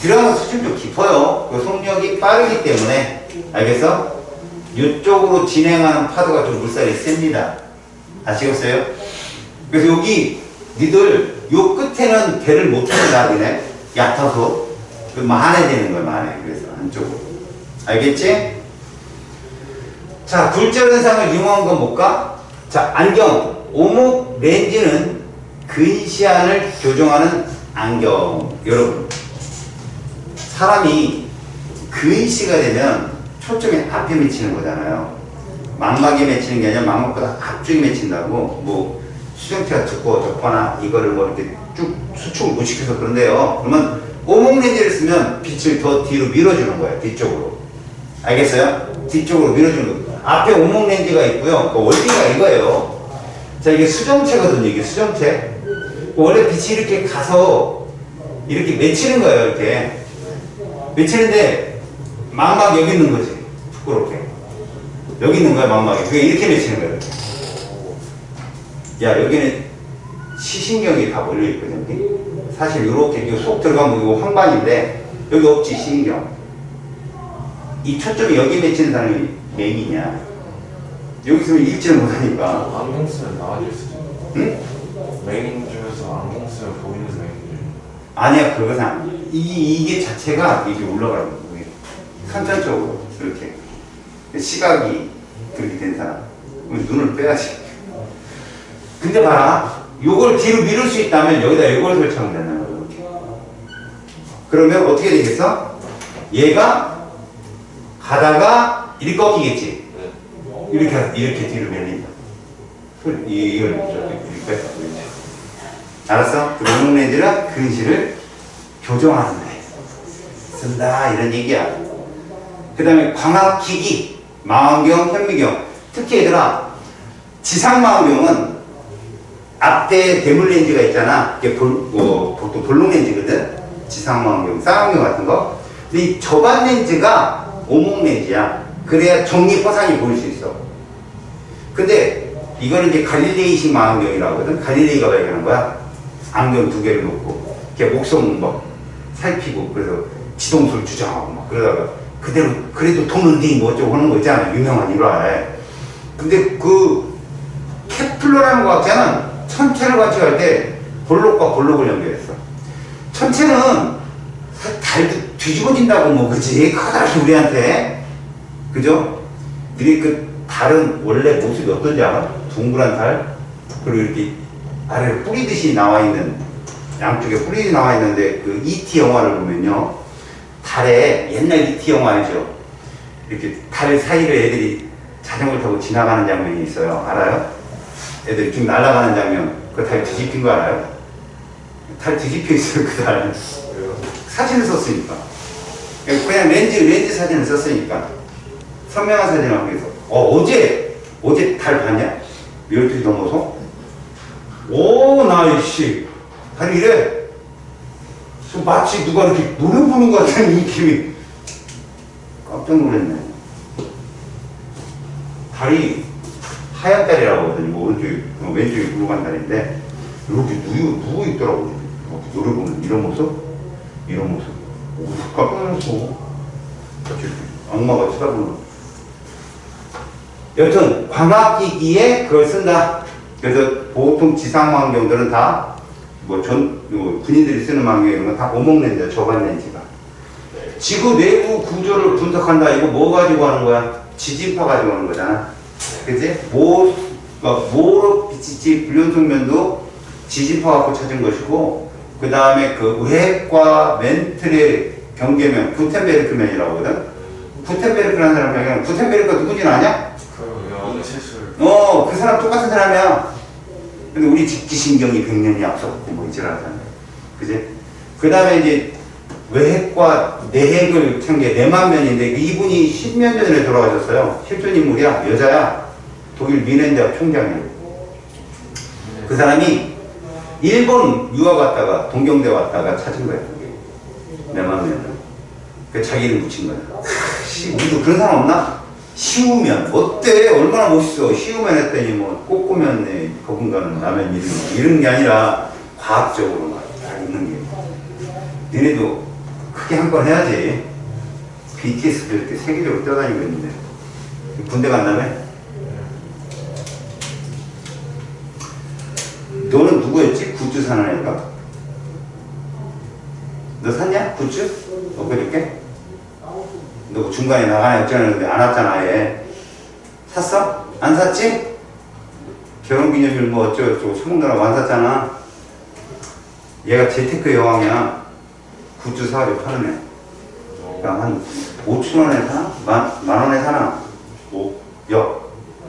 들어가면 수심이 좀 깊어요. 그 속력이 빠르기 때문에. 알겠어? 이쪽으로 진행하는 파도가 좀 물살이 셉니다. 아시겠어요? 그래서 여기 니들 요 끝에는 배를 못 탄다. 니네 얕아서 만에 되는 거야. 만에. 그래서 안쪽으로. 알겠지? 자, 굴절 현상을 이용한 건 뭘까? 자, 안경. 오목 렌즈는 근시안을 교정하는 안경. 여러분 사람이 근시가 되면 초점이 앞에 맺히는 거잖아요. 망막에 맺히는 게 아니라 망막보다 앞쪽에 맺힌다고. 뭐 수정체가 적거나 이거를 뭐 이렇게 쭉 수축을 못 시켜서 그런데요. 그러면 오목 렌즈를 쓰면 빛을 더 뒤로 밀어주는 거예요. 뒤쪽으로. 알겠어요? 뒤쪽으로 밀어주는 거예요. 앞에 오목 렌즈가 있고요. 그 원리가 이거예요. 자, 이게 수정체거든요. 이게 수정체. 원래 빛이 이렇게 가서 이렇게 맺히는 거예요. 이렇게 맺히는데 망막 여기 있는 거지. 부끄럽게 여기 있는 거야. 망막이. 그게 이렇게 맺히는 거예요. 이렇게. 야, 여기는 시신경이 다 몰려 있거든요. 여기. 사실 이렇게 속 들어가면 이거 황반인데 여기 없지. 시신경. 이 초점이 여기 맺히는 사람이 맹이냐? 여기 있으면 읽지를 못하니까. 안경 쓰면 나아질 수도 있고. 응? 맹인 중에서 안경 쓰면 보이는 맹인들. 아니야, 그것은 아니야. 이게 자체가 이게 올라가는 거예요. 선천적으로 이렇게 시각이 그렇게 된 사람 눈을 빼야지. 근데 봐라, 요걸 뒤로 미룰 수 있다면 여기다 이걸 설치하면 된다는 거예요. 이렇게. 그러면 어떻게 되겠어? 얘가 가다가 이렇게 꺾이겠지. 이렇게 뒤로 밀린다. 이걸 이렇게 뺐다. 알았어? 그 오목 렌즈는 근시를 교정하는 데 쓴다 이런 얘기야. 그 다음에 광학기기, 망원경, 현미경. 특히 얘들아, 지상망원경은 앞에 대물 렌즈가 있잖아. 이게 보통 볼록 렌즈거든. 지상망원경, 쌍안경 같은 거. 근데 이 저반 렌즈가 오목 렌즈야. 그래야 정립 화상이 보일 수 있어. 근데 이거는 이제 갈릴레이식 망원경이라고 하거든. 갈릴레이가 발견한 거야. 안경 2개를 놓고 이렇게 목성 막 살피고 그래서 지동술 주장하고 막 그러다가 그대로 그래도 돈은 네 뭐 어쩌고 하는 거 있잖아. 유명한 일화에. 근데 그 케플러라는 과학자는 천체를 관측할 때 볼록과 볼록을 연결했어. 천체는 달도 뒤집어진다고 뭐 그치? 커다랗게 우리한테. 그죠? 우리 그 달은 원래 모습이 어떤지 알아? 둥그란 달? 그리고 이렇게 아래로 뿌리듯이 나와 있는, 양쪽에 뿌리듯이 나와 있는데 그 E.T. 영화를 보면요. 달에, 옛날 E.T. 영화 알죠? 이렇게 달 사이를 애들이 자전거를 타고 지나가는 장면이 있어요. 알아요? 애들이 쭉 날아가는 장면. 그 달 뒤집힌 거 알아요? 달 뒤집혀 있어요, 그 달. 사진을 썼으니까. 그냥 렌즈 사진을 썼으니까. 선명한 사진을 하기 위해서. 어제 달 봤냐? 12시 넘어서? 오, 나이씨. 달이 이래. 마치 누가 이렇게 노래 부르는 것 같은 느낌이. 깜짝 놀랐네. 달이 하얀 달이라고 하거든요. 뭐 왼쪽에 붉은 달인데, 이렇게 누워 있더라고요. 노래 부르는 이런 모습? 이런 모습. 오, 깜짝 놀랐어. 악마가 쳐다보는. 여튼, 광학기기에 그걸 쓴다. 그래서 보통 지상망원경들은 다, 군인들이 쓰는 망경 이런 건 다 오목 렌즈야, 저반 렌즈가. 지구 내부 구조를 분석한다. 이거 뭐 가지고 하는 거야? 지진파 가지고 하는 거잖아. 그치? 뭐로 비치지 불연속면도 지진파 갖고 찾은 것이고, 그 다음에 그 외핵과 멘틀의 경계면, 구텐베르크면이라고 하거든? 구텐베르크라는 사람 발견, 구텐베르크가 누군지 아냐? 이체술. 그 사람 똑같은 사람이야. 근데 우리 직지신경이 100년이 앞섰고 뭐 이지라잖아. 그지? 그 다음에 이제 외핵과 내핵을 참게 내만면인데 이분이 10년 전에 돌아가셨어요. 실존 인물이야. 여자야. 독일 미넨대학 총장이에요. 그 사람이 일본 유학 갔다가 동경대 왔다가 찾은 거야. 내만면을. 그 자기를 묻힌 거야. 우리도 그런 사람 없나? 시우면 어때? 얼마나 멋있어. 시우면 했더니 뭐 꼬꾸면 거분가는 라면 이런 게 아니라 과학적으로 막 있는 게. 너네도 크게 한 건 해야지. BTS도 이렇게 세계적으로 뛰어다니고 있는데. 군대 간다며? 너는 누구였지? 굿즈 사는 애가? 너 샀냐? 굿즈? 엊그저께? 너 중간에 나가냐 어쩌냐는데 안 왔잖아. 아예. 샀어? 안 샀지? 결혼기념일 뭐 어쩌고저쩌고 소문나라고 안 샀잖아. 얘가 재테크 여왕이야. 굿즈 사가지고 파는 애. 그러니까 한 5천 원에 사나? 만 원에 사나? 뭐, 야,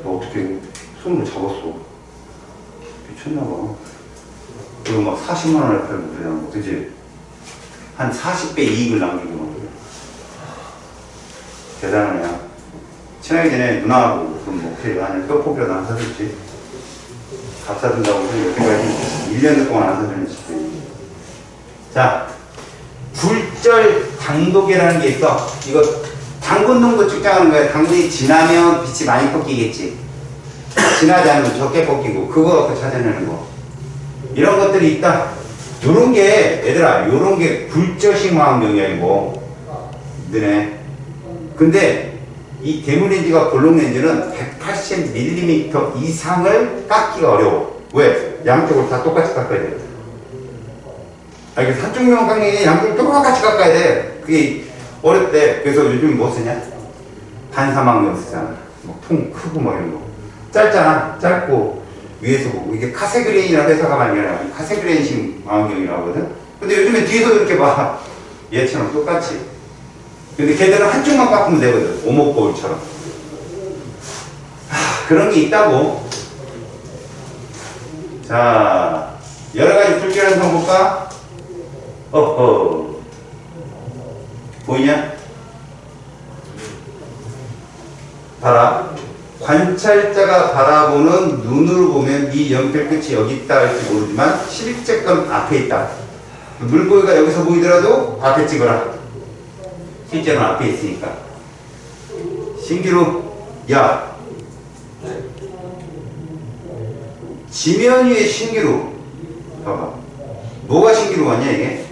너 어떻게 손으로 잡았어? 미쳤나봐. 그리고 막 40만 원에 팔고 그러잖아. 그지? 한 40배 이익을 남기고 막 그래. 대단하냐. 친하기 전에 누나하고 그럼 뭐 그래 아니 떡볶이라도 안 사줬지. 밥 사준다고 여태까지 1년 동안 안 사주는 집들이. 자, 굴절 당독이라는 게 있어. 이거 당근동도 측정하는 거야. 당근이 지나면 빛이 많이 꺾이겠지. 지나지 않으면 적게 꺾이고 그거 갖고 찾아내는 거. 이런 것들이 있다. 요런 게 얘들아 요런 게 굴절식 망원경이고 너네. 근데 이 대문렌즈가 볼록렌즈는 180mm 이상을 깎기가 어려워. 왜? 양쪽을 다 똑같이 깎아야 돼. 아, 이게 산쪽면 깎는 양쪽을 똑같이 깎아야 돼. 그게 어렵대. 그래서 요즘 뭐 쓰냐? 반사망경 쓰잖아. 뭐 통 크고 막 이런 거. 짧잖아. 짧고 위에서 보고. 이게 카세그레인이라고 회사가 만들어요. 카세그레인식 망원경이라고 하거든. 근데 요즘에 뒤에서 이렇게 봐. 얘처럼 똑같이. 근데 걔들은 한쪽만 깎으면 되거든. 오목 거울처럼. 그런 게 있다고. 자, 여러 가지 불필요한 성 볼까? 어허. 보이냐? 봐라. 관찰자가 바라보는 눈으로 보면 이 연필 끝이 여기 있다 할지 모르지만 실제 건 앞에 있다. 물고기가 여기서 보이더라도 앞에 찍어라. 실제로는 앞에 있으니까. 신기루, 야. 지면 위에 신기루. 봐봐. 뭐가 신기루 같냐, 이게?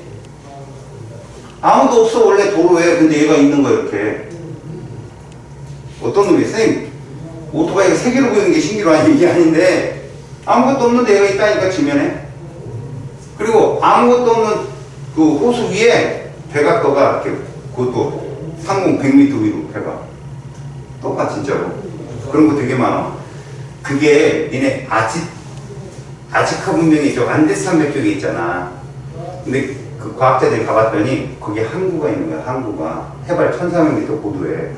아무도 없어, 원래 도로에. 근데 얘가 있는 거야, 이렇게. 어떤 놈이, 선생님, 오토바이가 세 개로 보이는 게 신기루 아니, 이게 아닌데, 아무것도 없는데 얘가 있다니까, 지면에. 그리고 아무것도 없는 그 호수 위에 백악과가 이렇게 그것도 상공 100m 위로 해봐. 똑같아 진짜로. 그런 거 되게 많아. 그게 니네 아지카 문명이 저 안데스산맥 쪽에 있잖아. 근데 그 과학자들이 가봤더니 거기 항구가 있는 거야. 항구가 해발 1400m 고도에.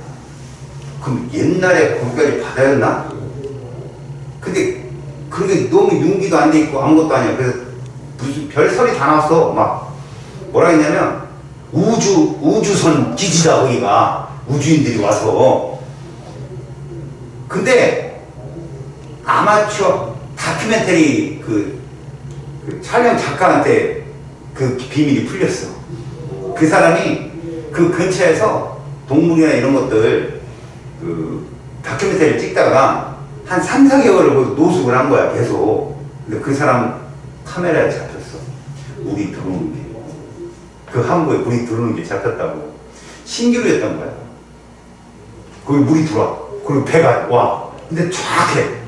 그럼 옛날에 거기까지 바다였나? 근데 그게 너무 융기도 안 돼 있고 아무것도 아니야. 그래서 무슨 별설이 다 나왔어. 막 뭐라 했냐면 우주선 기지다 거기가. 우주인들이 와서. 근데 아마추어 다큐멘터리 그 촬영 작가한테 그 비밀이 풀렸어. 그 사람이 그 근처에서 동물이나 이런 것들 그 다큐멘터리를 찍다가 한 3, 4개월을 노숙을 한 거야 계속. 근데 그 사람 카메라에 잡혔어. 물이 들어오는 게. 그 항구에 물이 들어오는 게 잡혔다고. 신기루였던 거야. 거기 물이 들어와. 그리고 배가 와. 근데 쫙해.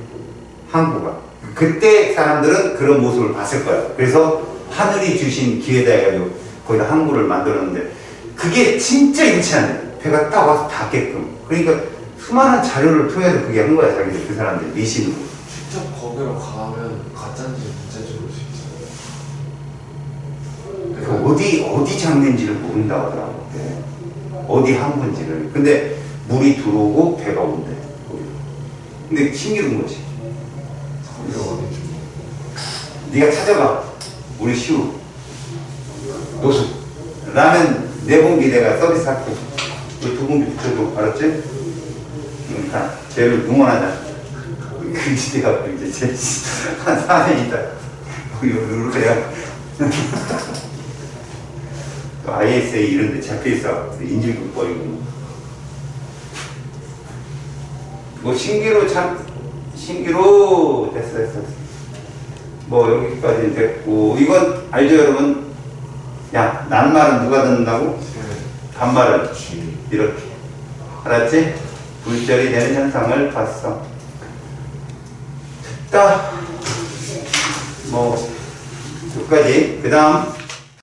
항구가. 그때 사람들은 그런 모습을 봤을 거야. 그래서 하늘이 주신 기회다 해가지고 거기다 항구를 만들었는데 그게 진짜 유치한데. 배가 딱 와서 닿게끔. 그러니까 수많은 자료를 통해서 그게 한 거야. 자기들 그 사람들 미신으로. 직접 거기로 가면 가짜인지 진짜인지 모를 수 있잖아요. 그 어디 장면인지를 모른다고 하더라고. 네. 어디 항구인지를. 근데 물이 들어오고 배가 온대. 근데 신기루인 거지. 거기 어디지? 네가 찾아봐. 우리 시우 노숙 라면 4봉지 내가 서비스 할게. 우리 2봉지 붙여줘. 알았지? 그러니까 쟤를 응원하자. 그 시대가 이제 한 4년 있다. 이렇게 내가 또 ISA 이런 데 잡혀있어. 인질극 버리고. 뭐 신기루 됐어. 뭐 여기까지 됐고. 이건 알죠 여러분? 야, 낱말은 누가 듣는다고? 반말은 이렇게. 알았지? 굴절이 되는 현상을 봤어. 됐다. 뭐 여기까지. 그 다음